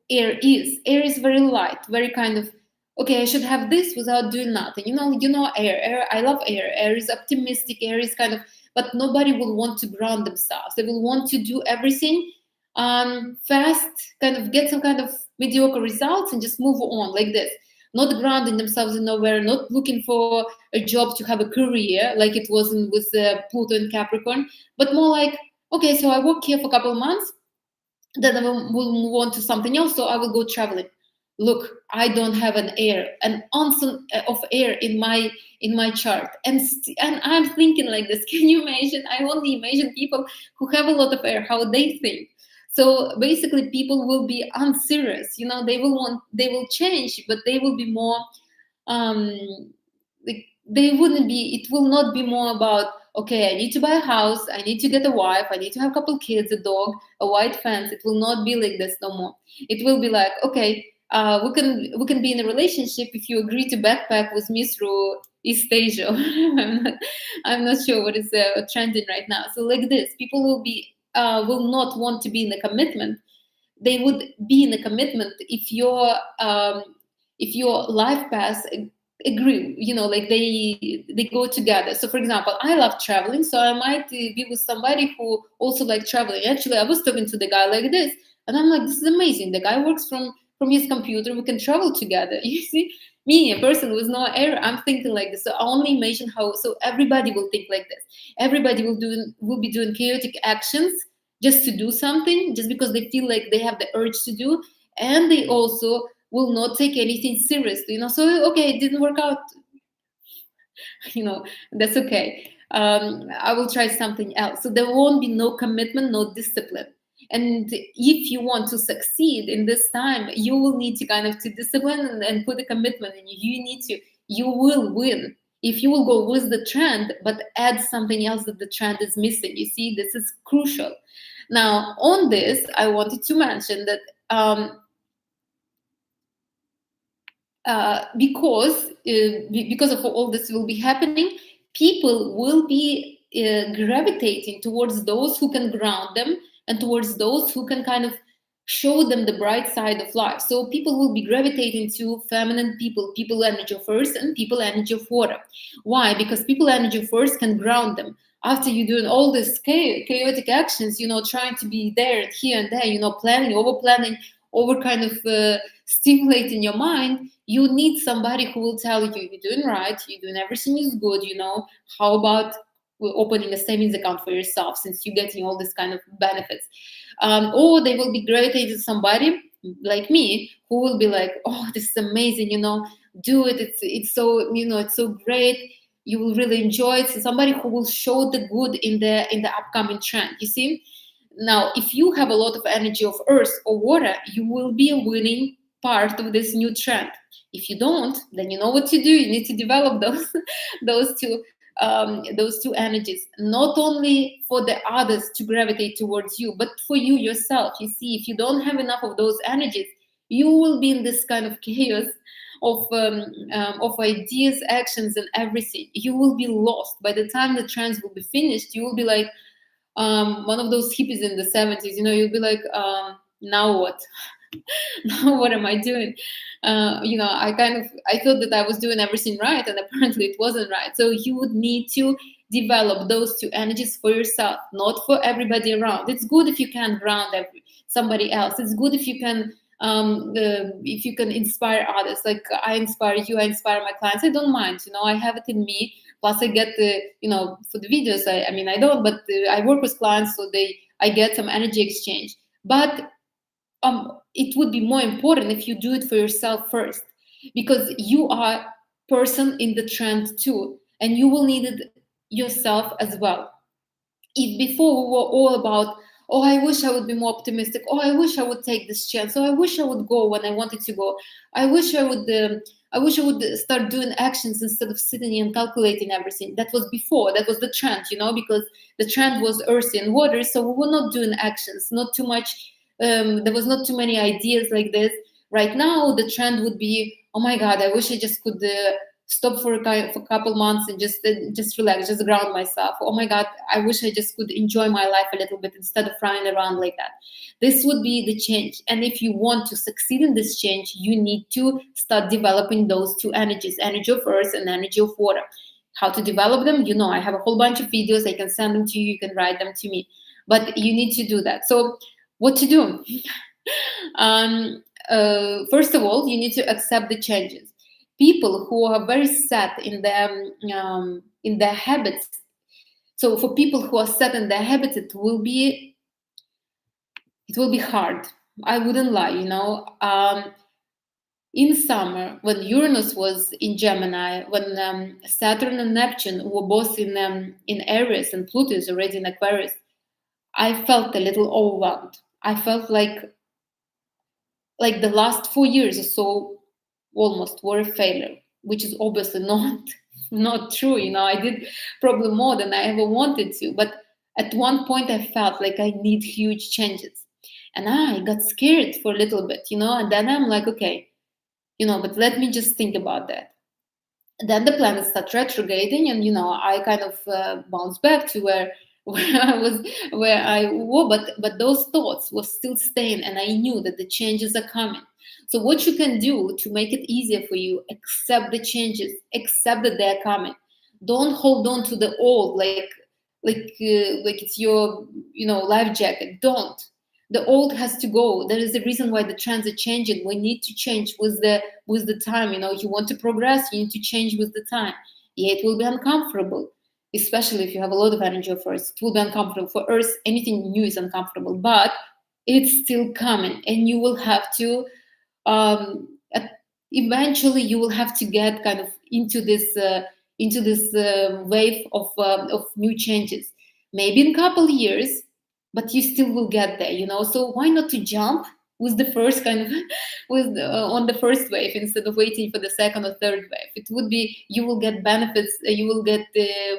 air is. Air is very light, very kind of, okay, I should have this without doing nothing. Air. Air. I love air. Air is optimistic. Air is kind of, but nobody will want to ground themselves. They will want to do everything fast, kind of get some kind of mediocre results and just move on like this. Not grounding themselves in nowhere, not looking for a job to have a career like it was with Pluto and Capricorn, but more like, okay, so I work here for a couple of months, then I will move on to something else, so I will go traveling. Look, I don't have an ounce of air in my chart, and I'm thinking like this. Can you imagine? I only imagine people who have a lot of air, how they think. So basically, people will be unserious. They will change, but they will be more. Um, they wouldn't be. It will not be more about, okay, I need to buy a house, I need to get a wife, I need to have a couple kids, a dog, a white fence. It will not be like this no more. It will be like, okay, we can be in a relationship if you agree to backpack with me through East Asia. I'm not sure what is trending right now. So like this, people will not want to be in a commitment. They would be in a commitment if your life paths agree, like they go together. So for example, I love traveling, so I might be with somebody who also like traveling. Actually, I was talking to the guy like this, and I'm like, this is amazing. The guy works from his computer, we can travel together. You see, me, a person with no air, I'm thinking like this. So I only imagine how. So everybody will think like this. Everybody will be doing chaotic actions just to do something, just because they feel like they have the urge to do, and they also will not take anything seriously. So okay, it didn't work out. That's okay. I will try something else. So there won't be no commitment, no discipline. And if you want to succeed in this time, you will need to kind of to discipline and put a commitment in you. You will win if you will go with the trend, but add something else that the trend is missing. You see, this is crucial. Now, on this, I wanted to mention that because of all this will be happening, people will be gravitating towards those who can ground them and towards those who can kind of show them the bright side of life. So people will be gravitating to feminine people energy of earth and people energy of water. Why? Because people energy of earth can ground them. After you're doing all these chaotic actions, trying to be there, here and there, planning, over planning, over kind of stimulating your mind, you need somebody who will tell you, you're doing right, you're doing everything is good. How about opening a savings account for yourself, since you're getting all this kind of benefits? Or they will be gravitated to somebody like me who will be like, oh, this is amazing, do it, it's so, it's so great, you will really enjoy it. So somebody who will show the good in the upcoming trend. You see, now if you have a lot of energy of earth or water, you will be a winning part of this new trend. If you don't, then you know what to do. You need to develop those those two energies, not only for the others to gravitate towards you, but for you yourself. You see, if you don't have enough of those energies, you will be in this kind of chaos of ideas, actions, and everything. You will be lost. By the time the trends will be finished, you will be like one of those hippies in the 70s. You'll be like, now what? Now what am I doing? I thought that I was doing everything right, and apparently it wasn't right. So you would need to develop those two energies for yourself, not for everybody around. It's good if you can ground somebody else. It's good if you can inspire others. Like I inspire you, I inspire my clients. I don't mind. I have it in me. Plus, I get for the videos. I mean, I don't, but I work with clients, so I get some energy exchange. But it would be more important if you do it for yourself first, because you are person in the trend too, and you will need it yourself as well. If before we were all about, oh, I wish I would be more optimistic, oh, I wish I would take this chance, oh, I wish I would go when I wanted to go, I wish I would start doing actions instead of sitting and calculating everything. That was before, that was the trend, because the trend was earthy and water, so we were not doing actions, not too much. There was not too many ideas like this. Right now the trend would be, oh my god, I wish I just could stop for a couple months and just relax, just ground myself. Oh my god, I wish I just could enjoy my life a little bit instead of running around like that. This would be the change, and if you want to succeed in this change, you need to start developing those two energies, energy of earth and energy of water. How to develop them, I have a whole bunch of videos. I can send them to you, you can write them to me, but you need to do that. So what to do? First of all, you need to accept the changes. People who are very set in their habits. So for people who are set in their habits, it will be hard. I wouldn't lie. In summer, when Uranus was in Gemini, when Saturn and Neptune were both in Aries and Pluto is already in Aquarius, I felt a little overwhelmed. I felt like the last 4 years or so almost were a failure, which is obviously not true. I did probably more than I ever wanted to, but at one point I felt like I need huge changes, and I got scared for a little bit, and then I'm like, okay, but let me just think about that. Then the planets start retrograding, and I kind of bounce back to where I were, but those thoughts were still staying, and I knew that the changes are coming. So what you can do to make it easier for you, accept the changes, accept that they're coming. Don't hold on to the old like it's your life jacket. Don't. The old has to go. There is a reason why the trends are changing. We need to change with the time. You want to progress, you need to change with the time. Yeah, it will be uncomfortable, especially if you have a lot of energy of earth. It will be uncomfortable. For earth, anything new is uncomfortable, but it's still coming, and you will have to eventually you will have to get kind of into this wave of new changes, maybe in a couple of years, but you still will get there. So why not to jump with the first kind of on the first wave instead of waiting for the second or third wave? It would be, you will get benefits, you will get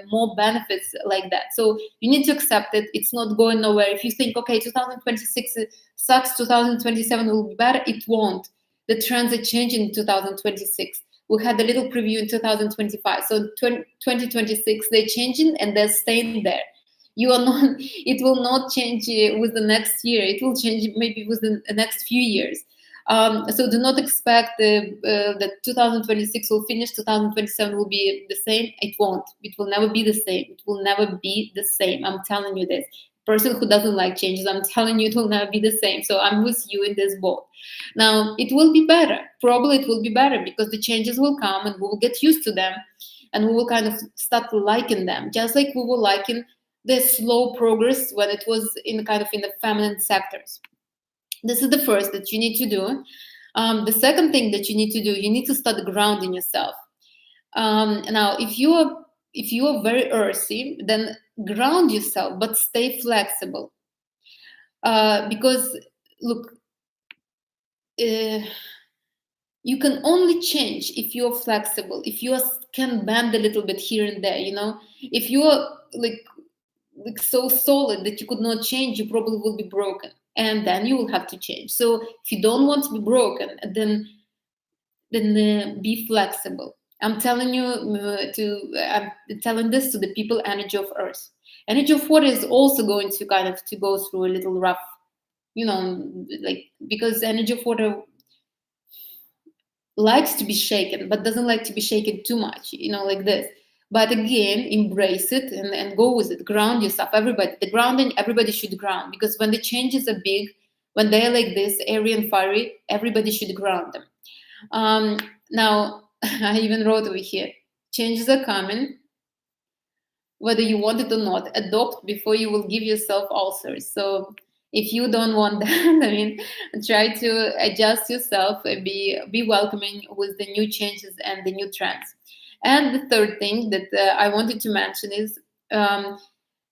more benefits like that. So you need to accept it. It's not going nowhere. If you think, okay, 2026 sucks, 2027 will be better, it won't. The trends are changing in 2026. We had a little preview in 2025. So 2026, they're changing and they're staying there. You are not. It will not change with the next year. It will change maybe with the next few years. So do not expect that 2026 will finish, 2027 will be the same. It won't. It will never be the same. It will never be the same. I'm telling you this. Person who doesn't like changes, I'm telling you, it will never be the same. So I'm with you in this boat. Now, it will be better. Probably it will be better because the changes will come and we will get used to them, and we will kind of start liking them, just like we were liking the slow progress when it was in the feminine sectors. This is the first that you need to do. The second thing that you need to do, you need to start grounding yourself. Now, if you are very earthy, then ground yourself, but stay flexible. Because look, you can only change if you're flexible, if you can bend a little bit here and there. If you are like so solid that you could not change, you probably will be broken, and then you will have to change. So if you don't want to be broken, then be flexible. I'm telling you I'm telling this to the people energy of earth. Energy of water is also going to kind of to go through a little rough like, because energy of water likes to be shaken, but doesn't like to be shaken too much, like this. But again, embrace it and go with it. Ground yourself. Everybody, the grounding, everybody should ground, because when the changes are big, when they're like this, airy and fiery, everybody should ground them. Now, I even wrote over here, changes are coming, whether you want it or not. Adopt before you will give yourself ulcers. So if you don't want that, I mean, try to adjust yourself and be welcoming with the new changes and the new trends. And the third thing that I wanted to mention is,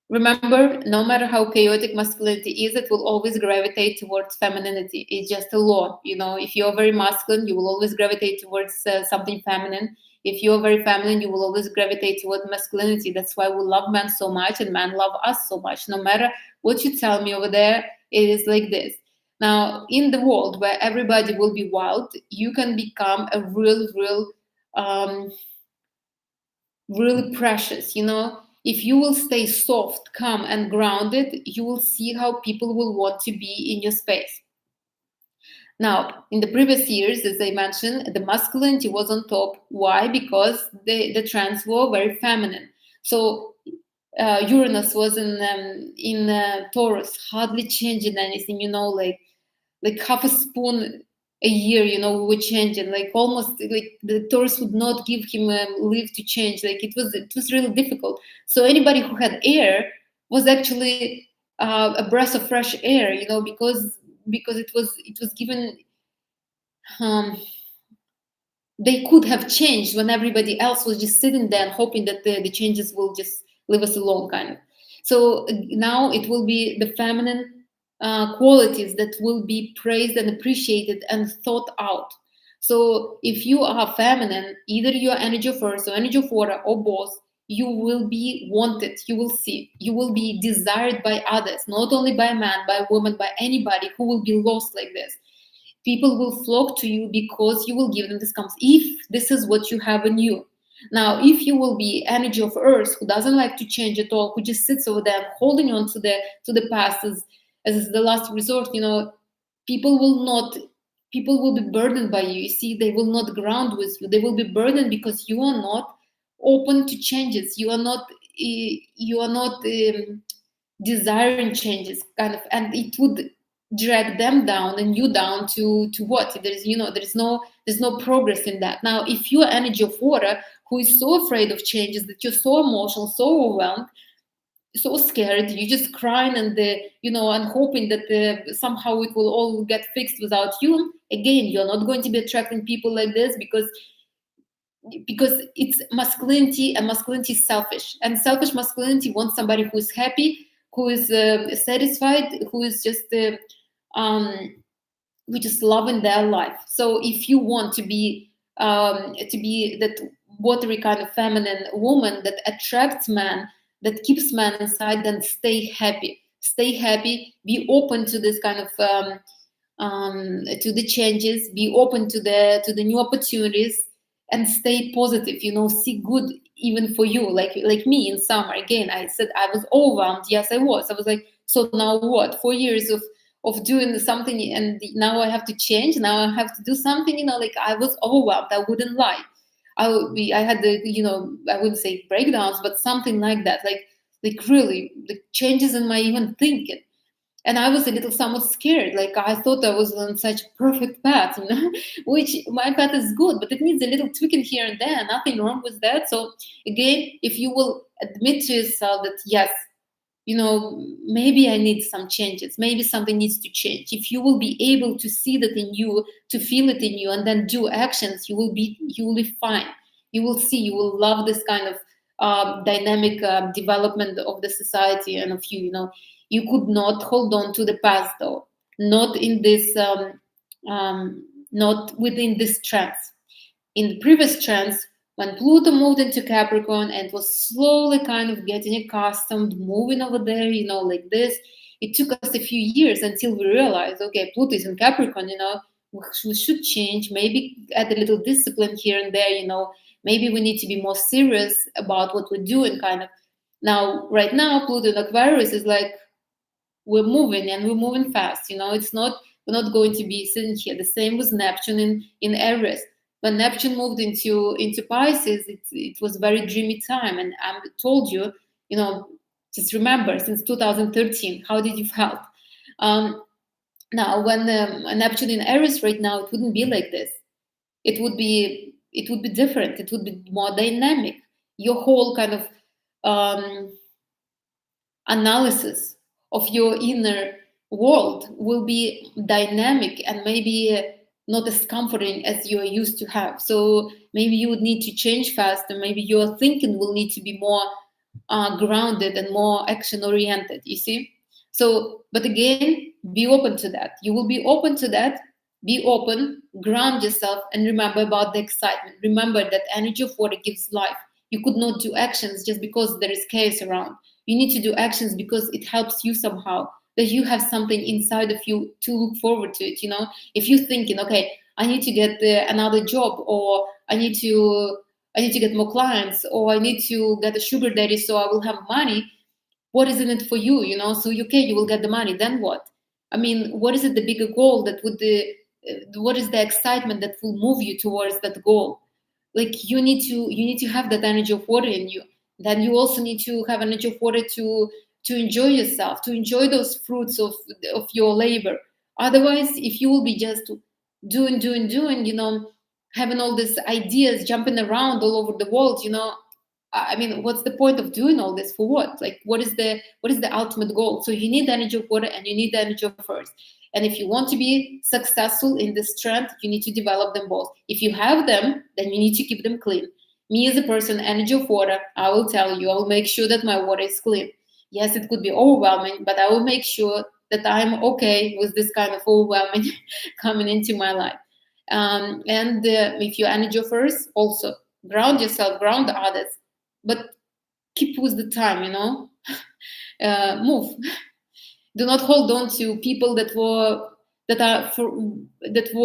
remember, no matter how chaotic masculinity is, it will always gravitate towards femininity. It's just a law. If you're very masculine, you will always gravitate towards something feminine. If you're very feminine, you will always gravitate towards masculinity. That's why we love men so much and men love us so much. No matter what you tell me over there, it is like this. Now, in the world where everybody will be wild, you can become a um, really precious. If you will stay soft, calm, and grounded, you will see how people will want to be in your space. Now, in the previous years, as I mentioned, the masculinity was on top. Why? Because the trends were very feminine. So Uranus was in Taurus, hardly changing anything. Like half a spoon a year. We were changing, like almost like the Taurus would not give him leave to change. Like it was really difficult. So anybody who had air was actually a breath of fresh air. Because it was given. Um, they could have changed when everybody else was just sitting there and hoping that the changes will just leave us alone, kind of. So now it will be the feminine qualities that will be praised and appreciated and thought out. So if you are feminine, either you're energy of earth or energy of water or both, you will be wanted. You will be desired by others, not only by a man, by a woman, by anybody who will be lost like this. People will flock to you because you will give them discounts if this is what you have in you. Now, if you will be energy of earth who doesn't like to change at all, who just sits over there holding on to the past as the last resort, people will not people will be burdened by you. You see, they will not ground with you. They will be burdened because you are not open to changes. You are not desiring changes, kind of, and it would drag them down and you down to what? There's no progress in that. Now, if you're energy of water who is so afraid of changes, that you're so emotional, so overwhelmed, so scared, you just crying and hoping that somehow it will all get fixed without you. Again, you're not going to be attracting people like this, because it's masculinity, and masculinity is selfish, and selfish masculinity wants somebody who is happy, who is satisfied, who is just um, who just loving their life. So if you want to be that watery kind of feminine woman that attracts man, that keeps man inside, then stay happy, be open to this kind of to the changes, be open to the new opportunities, and stay positive. See good even for you. Like me in summer. Again, I said I was overwhelmed. Yes, I was like, so now what? 4 years of doing something, and now I have to change. Now I have to do something. Like I was overwhelmed. I wouldn't lie. I had I wouldn't say breakdowns, but something like that. Like really, the changes in my even thinking. And I was a little somewhat scared. Like I thought I was on such a perfect path, which my path is good, but it needs a little tweaking here and there. Nothing wrong with that. So again, if you will admit to yourself that yes, maybe I need some changes, maybe something needs to change. If you will be able to see that in you, to feel it in you, and then do actions, you will be fine. You will see, you will love this kind of dynamic development of the society and of you. You could not hold on to the past, though, not in this not within this trends. In the previous trends, when Pluto moved into Capricorn and was slowly kind of getting accustomed, moving over there, like this, it took us a few years until we realized, okay, Pluto is in Capricorn, we should change, maybe add a little discipline here and there, maybe we need to be more serious about what we're doing, kind of. Now, right now, Pluto in Aquarius is like, we're moving, and we're moving fast. It's not we're not going to be sitting here. The same with Neptune in Aries. When Neptune moved into Pisces, it was very dreamy time. And I told you, just remember, since 2013, how did you felt? Um, Now, when Neptune in Aries right now, it wouldn't be like this. It would be different. It would be more dynamic. Your whole kind of um, analysis of your inner world will be dynamic and maybe not as comforting as you are used to have. So maybe you would need to change fast, and maybe your thinking will need to be more grounded and more action oriented. You see? So, but again, be open to that. You will be open to that. Be open, ground yourself, and remember about the excitement. Remember that energy of water gives life. You could not do actions just because there is chaos around. You need to do actions because it helps you somehow, that you have something inside of you to look forward to it. If you're thinking, okay, I need to get another job, or I need to get more clients, or I need to get a sugar daddy so I will have money. What is in it for you? So you will get the money, then what? I mean, what is it, the bigger goal that would the what is the excitement that will move you towards that goal? Like, you need to have that energy of water in you. Then you also need to have energy of water to enjoy yourself, to enjoy those fruits of your labor. Otherwise, if you will be just doing, having all these ideas jumping around all over the world, I mean, what's the point of doing all this for what? Like, what is the ultimate goal? So you need the energy of water and you need the energy of earth. And if you want to be successful in this strength, you need to develop them both. If you have them, then you need to keep them clean. Me as a person, energy of water, I will tell you, I will make sure that my water is clean. Yes, it could be overwhelming, but I will make sure that I'm okay with this kind of overwhelming coming into my life. And if you're energy of earth, also ground yourself, ground others, but keep with the time, move. Do not hold on to people that were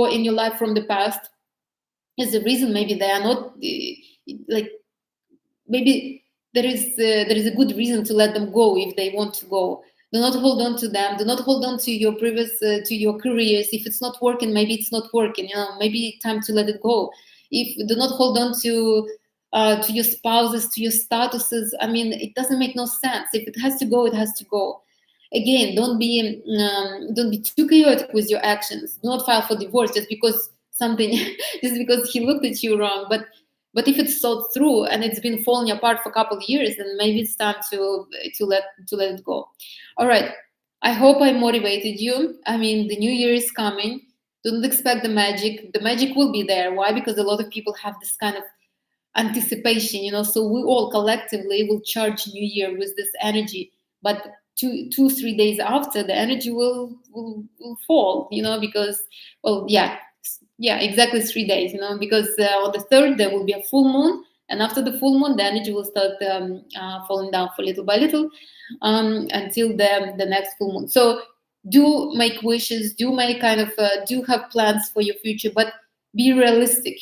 in your life from the past. Is the reason maybe they are not like, maybe there is a good reason to let them go if they want to go. Do not hold on to them. Do not hold on to your previous to your careers. If it's not working, maybe it's not working. Maybe time to let it go. If Do not hold on to your spouses, to your statuses. I mean, it doesn't make no sense. If it has to go, it has to go. Again, don't be too chaotic with your actions. Do not file for divorce just because something just because he looked at you wrong. But if it's thought through and it's been falling apart for a couple of years, then maybe it's time to let it go. All right. I hope I motivated you. I mean, the new year is coming. Don't expect the magic. The magic will be there. Why? Because a lot of people have this kind of anticipation, so we all collectively will charge new year with this energy. But 3 days after, the energy will fall, because, well, yeah, exactly 3 days, because on the third there will be a full moon, and after the full moon the energy will start falling down for little by little, until the next full moon. So do make wishes, do make kind of do have plans for your future, but be realistic.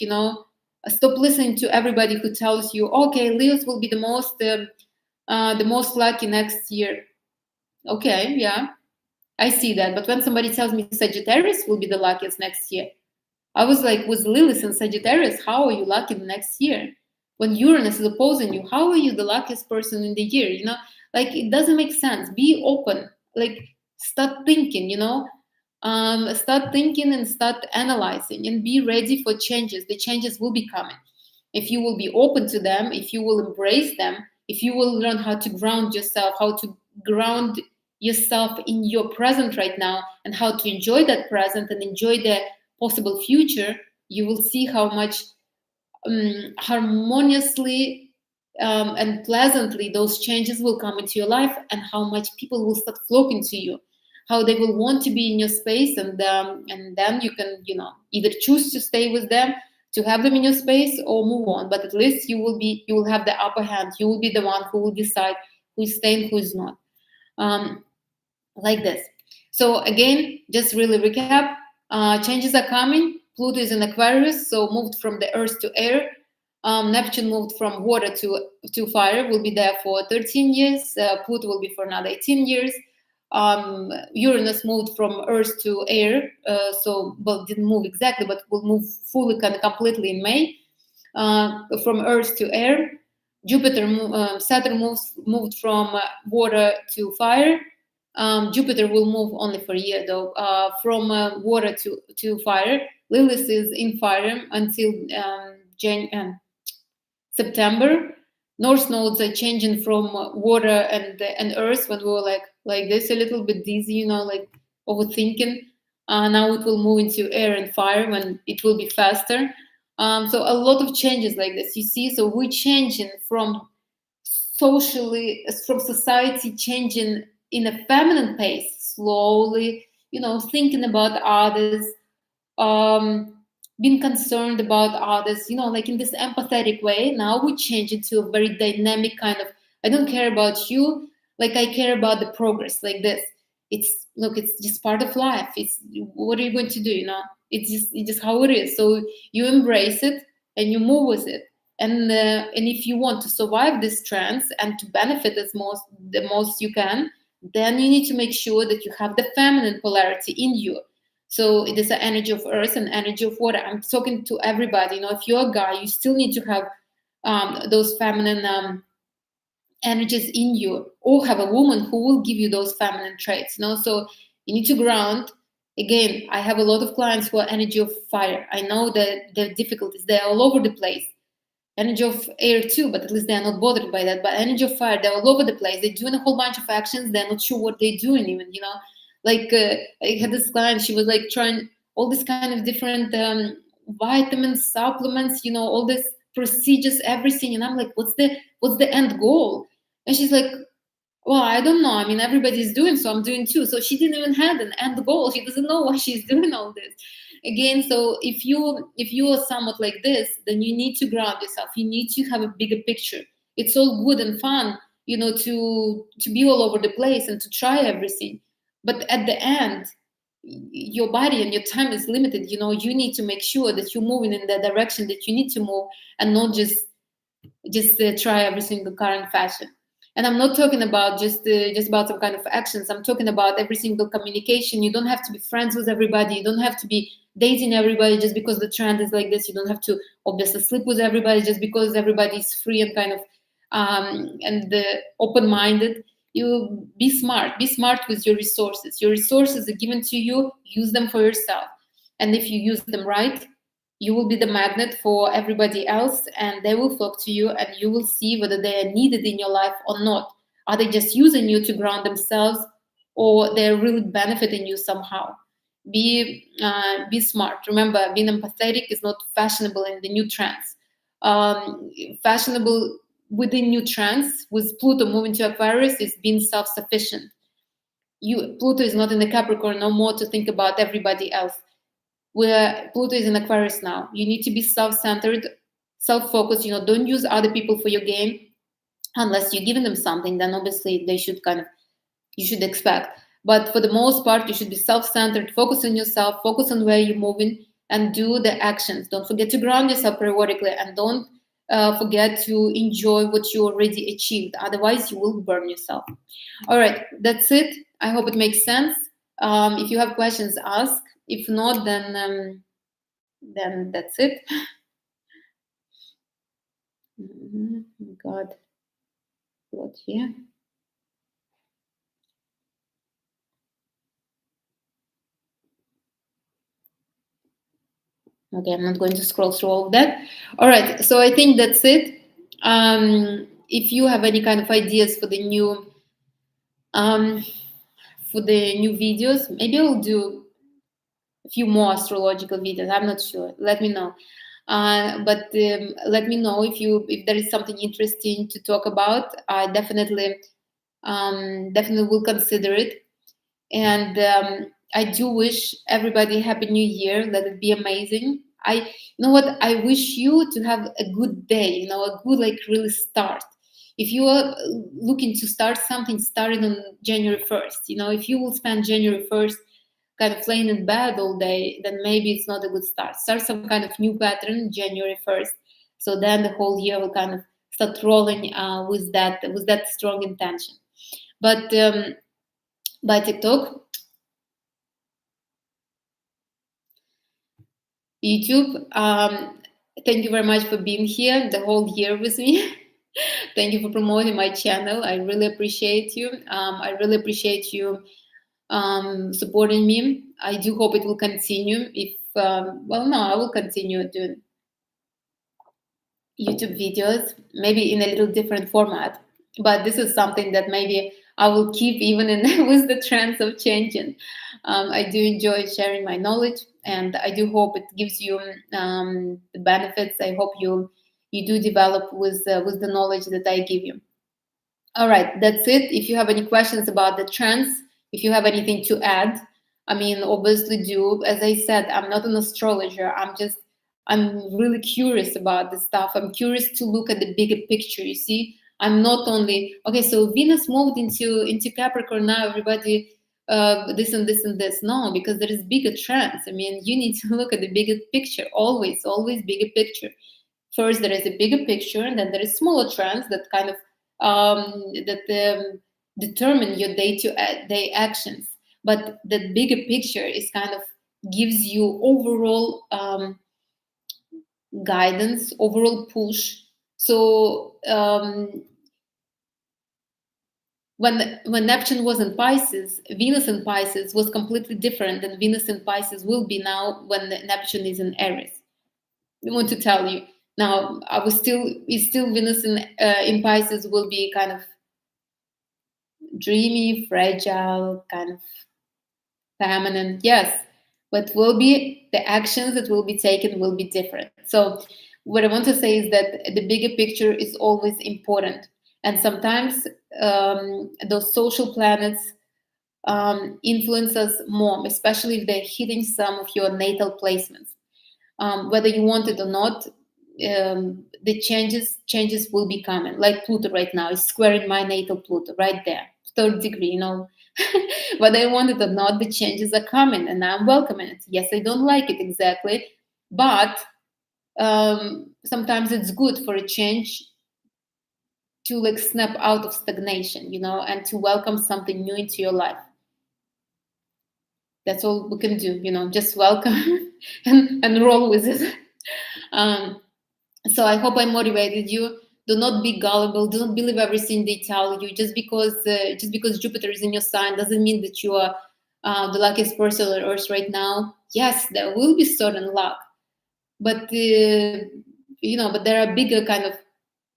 Stop listening to everybody who tells you, okay, Leos will be the most lucky next year. Okay, yeah, I see that. But when somebody tells me Sagittarius will be the luckiest next year, I was like, with Lilith and Sagittarius, how are you lucky the next year? When Uranus is opposing you, how are you the luckiest person in the year? Like, it doesn't make sense. Be open. Like, start thinking, start thinking and start analyzing and be ready for changes. The changes will be coming. If you will be open to them, if you will embrace them, if you will learn how to ground yourself, how to ground yourself in your present right now, and how to enjoy that present and enjoy the possible future, you will see how much harmoniously and pleasantly those changes will come into your life, and how much people will start flocking to you, how they will want to be in your space, and then you can either choose to stay with them, to have them in your space, or move on. But at least you will have the upper hand. You will be the one who will decide who is staying, who is not. Like this. So again, just really recap. Changes are coming. Pluto is in Aquarius, so moved from the earth to air. Neptune moved from water to fire, will be there for 13 years. Pluto will be for another 18 years. Uranus moved from Earth to air, so well, didn't move exactly, but will move fully, kind of completely in May, from Earth to air. Jupiter, Saturn moved from water to fire. Jupiter will move only for a year though, from water to fire. Lilith is in fire until September. North nodes are changing from water and earth when we were like this, a little bit dizzy, like overthinking. Now it will move into air and fire when it will be faster. So a lot of changes like this, you see. So we're changing from society, changing in a feminine pace, slowly, thinking about others, um, being concerned about others, like in this empathetic way. Now we change it to a very dynamic kind of, I don't care about you, like I care about the progress, like this. It's just part of life. It's, what are you going to do, it's just how it is. So you embrace it and you move with it. And if you want to survive this trance and to benefit the most you can, then you need to make sure that you have the feminine polarity in you. So it is an energy of earth and energy of water. I'm talking to everybody. If you're a guy, you still need to have those feminine energies in you, or have a woman who will give you those feminine traits. So you need to ground. Again, I have a lot of clients who are energy of fire. I know that the difficulties, they're all over the place. Energy of air too, but at least they're not bothered by that. But energy of fire, they're all over the place. They're doing a whole bunch of actions. They're not sure what they're doing even, like I had this client, she was like trying all this kind of different vitamins, supplements, all this procedures, everything. And I'm like, what's the end goal? And she's like, well, I don't know. I mean, everybody's doing, so I'm doing too. So she didn't even have an end goal. She doesn't know why she's doing all this. Again, so if you are somewhat like this, then you need to ground yourself. You need to have a bigger picture. It's all good and fun, to be all over the place and to try everything. But at the end, your body and your time is limited. You need to make sure that you're moving in the direction that you need to move, and not just try every single current fashion. And I'm not talking about just about some kind of actions. I'm talking about every single communication. You don't have to be friends with everybody. You don't have to be dating everybody just because the trend is like this. You don't have to obviously sleep with everybody just because everybody is free and kind of and open-minded. You be smart. Be smart with your resources. Your resources are given to you. Use them for yourself. And if you use them right, you will be the magnet for everybody else, and they will flock to you, and you will see whether they are needed in your life or not. Are they just using you to ground themselves, or they're really benefiting you somehow? Be smart. Remember, being empathetic is not fashionable in the new trends. Fashionable within new trends, with Pluto moving to Aquarius, is being self-sufficient. Pluto is not in the Capricorn no more to think about everybody else. Where Pluto is in Aquarius now, you need to be self-centered, self-focused. Don't use other people for your game, unless you're giving them something. Then obviously you should expect. But for the most part, you should be self-centered, focus on yourself, focus on where you're moving, and do the actions. Don't forget to ground yourself periodically, and don't forget to enjoy what you already achieved. Otherwise, you will burn yourself. All right, that's it. I hope it makes sense. If you have questions, ask. If not, then that's it. God, what here? Okay, I'm not going to scroll through all of that. All right, so I think that's it. If you have any kind of ideas for the new videos, maybe I'll do a few more astrological videos. I'm not sure. Let me know. But let me know if there is something interesting to talk about. I definitely will consider it. And I do wish everybody happy new year. Let it be amazing. You know what? I wish you to have a good day, a good, really start. If you are looking to start something, starting on January 1st, if you will spend January 1st kind of laying in bed all day, then maybe it's not a good start. Start some kind of new pattern January 1st. So then the whole year will kind of start rolling with that strong intention. But Bye, TikTok. YouTube. Thank you very much for being here the whole year with me. Thank you for promoting my channel. I really appreciate you. I really appreciate you supporting me. I do hope it will continue. If well, no, I will continue doing YouTube videos, maybe in a little different format. But this is something that maybe I will keep even in with the trends of changing. I do enjoy sharing my knowledge, and I do hope it gives you the benefits. I hope you do develop with the knowledge that I give you. All right, that's it. If you have any questions about the trends, if you have anything to add, I mean, obviously do. As I said, I'm not an astrologer. I'm really curious about this stuff. I'm curious to look at the bigger picture. You see, I'm not only okay. So Venus moved into Capricorn now. Everybody, this and this and this. No, because there is bigger trends. I mean, you need to look at the bigger picture. Always, always bigger picture. First, there is a bigger picture, and then there is smaller trends that kind of determine your day-to-day actions. But the bigger picture is kind of gives you overall guidance, overall push. So when Neptune was in Pisces, Venus in Pisces was completely different than Venus in Pisces will be now when Neptune is in Aries. I want to tell you. Now, I was still Venus in Pisces will be kind of dreamy, fragile, kind of feminine. Yes, but will be the actions that will be taken will be different. So, what I want to say is that the bigger picture is always important, and sometimes those social planets influence us more, especially if they're hitting some of your natal placements. Whether you want it or not, the changes will be coming. Like Pluto right now is squaring my natal Pluto right there, 3rd degree. You know, whether I want it or not, the changes are coming, and I'm welcoming it. Yes, I don't like it exactly, but sometimes it's good for a change to like snap out of stagnation, you know, and to welcome something new into your life. That's all we can do, you know, just welcome and roll with it. So I hope I motivated you. Do not be gullible. Do not believe everything they tell you. Just because Jupiter is in your sign doesn't mean that you are the luckiest person on earth right now. Yes, there will be certain luck, but you know, but there are bigger kind of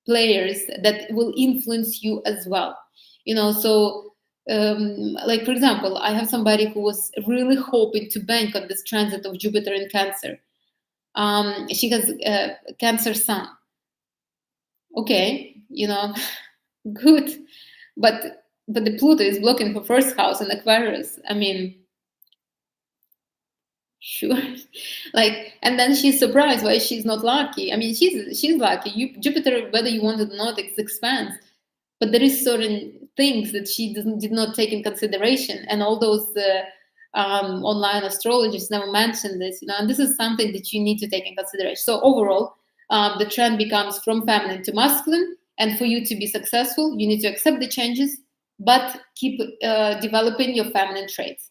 players that will influence you as well. You know, so like for example, I have somebody who was really hoping to bank on this transit of Jupiter in Cancer. She has Cancer Sun. Okay, you know, good, but the Pluto is blocking her first house in Aquarius. I mean, sure, like, and then she's surprised why she's not lucky. I mean, she's lucky. Jupiter, whether you want it or not, it expands, but there is certain things that she did not take in consideration, and all those online astrologers never mentioned this, you know, and this is something that you need to take in consideration. So overall, the trend becomes from feminine to masculine, and for you to be successful, you need to accept the changes, but keep developing your feminine traits.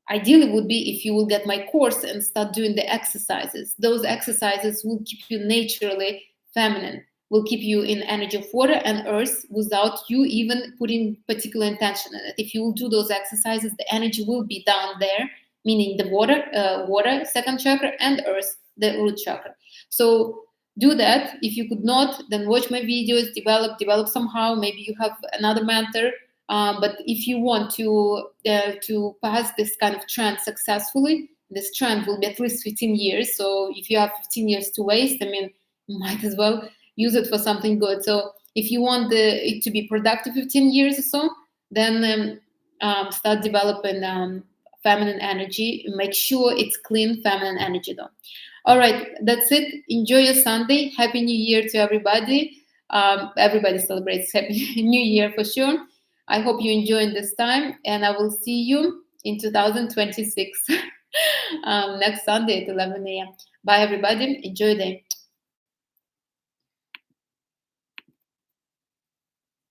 Ideally would be if you will get my course and start doing the exercises. Those exercises will keep you naturally feminine, will keep you in energy of water and earth without you even putting particular intention in it. If you will do those exercises, the energy will be down there, meaning the water, second chakra, and earth, the root chakra. So do that. If you could not, then watch my videos, develop somehow. Maybe you have another mentor. But if you want to pass this kind of trend successfully, this trend will be at least 15 years. So if you have 15 years to waste, I mean, you might as well use it for something good. So if you want it to be productive 15 years or so, then start developing feminine energy. Make sure it's clean feminine energy though. All right, that's it. Enjoy your Sunday. Happy New Year to everybody. Everybody celebrates Happy New Year for sure. I hope you enjoyed this time, and I will see you in 2026 next Sunday at 11 a.m. Bye, everybody. Enjoy the day.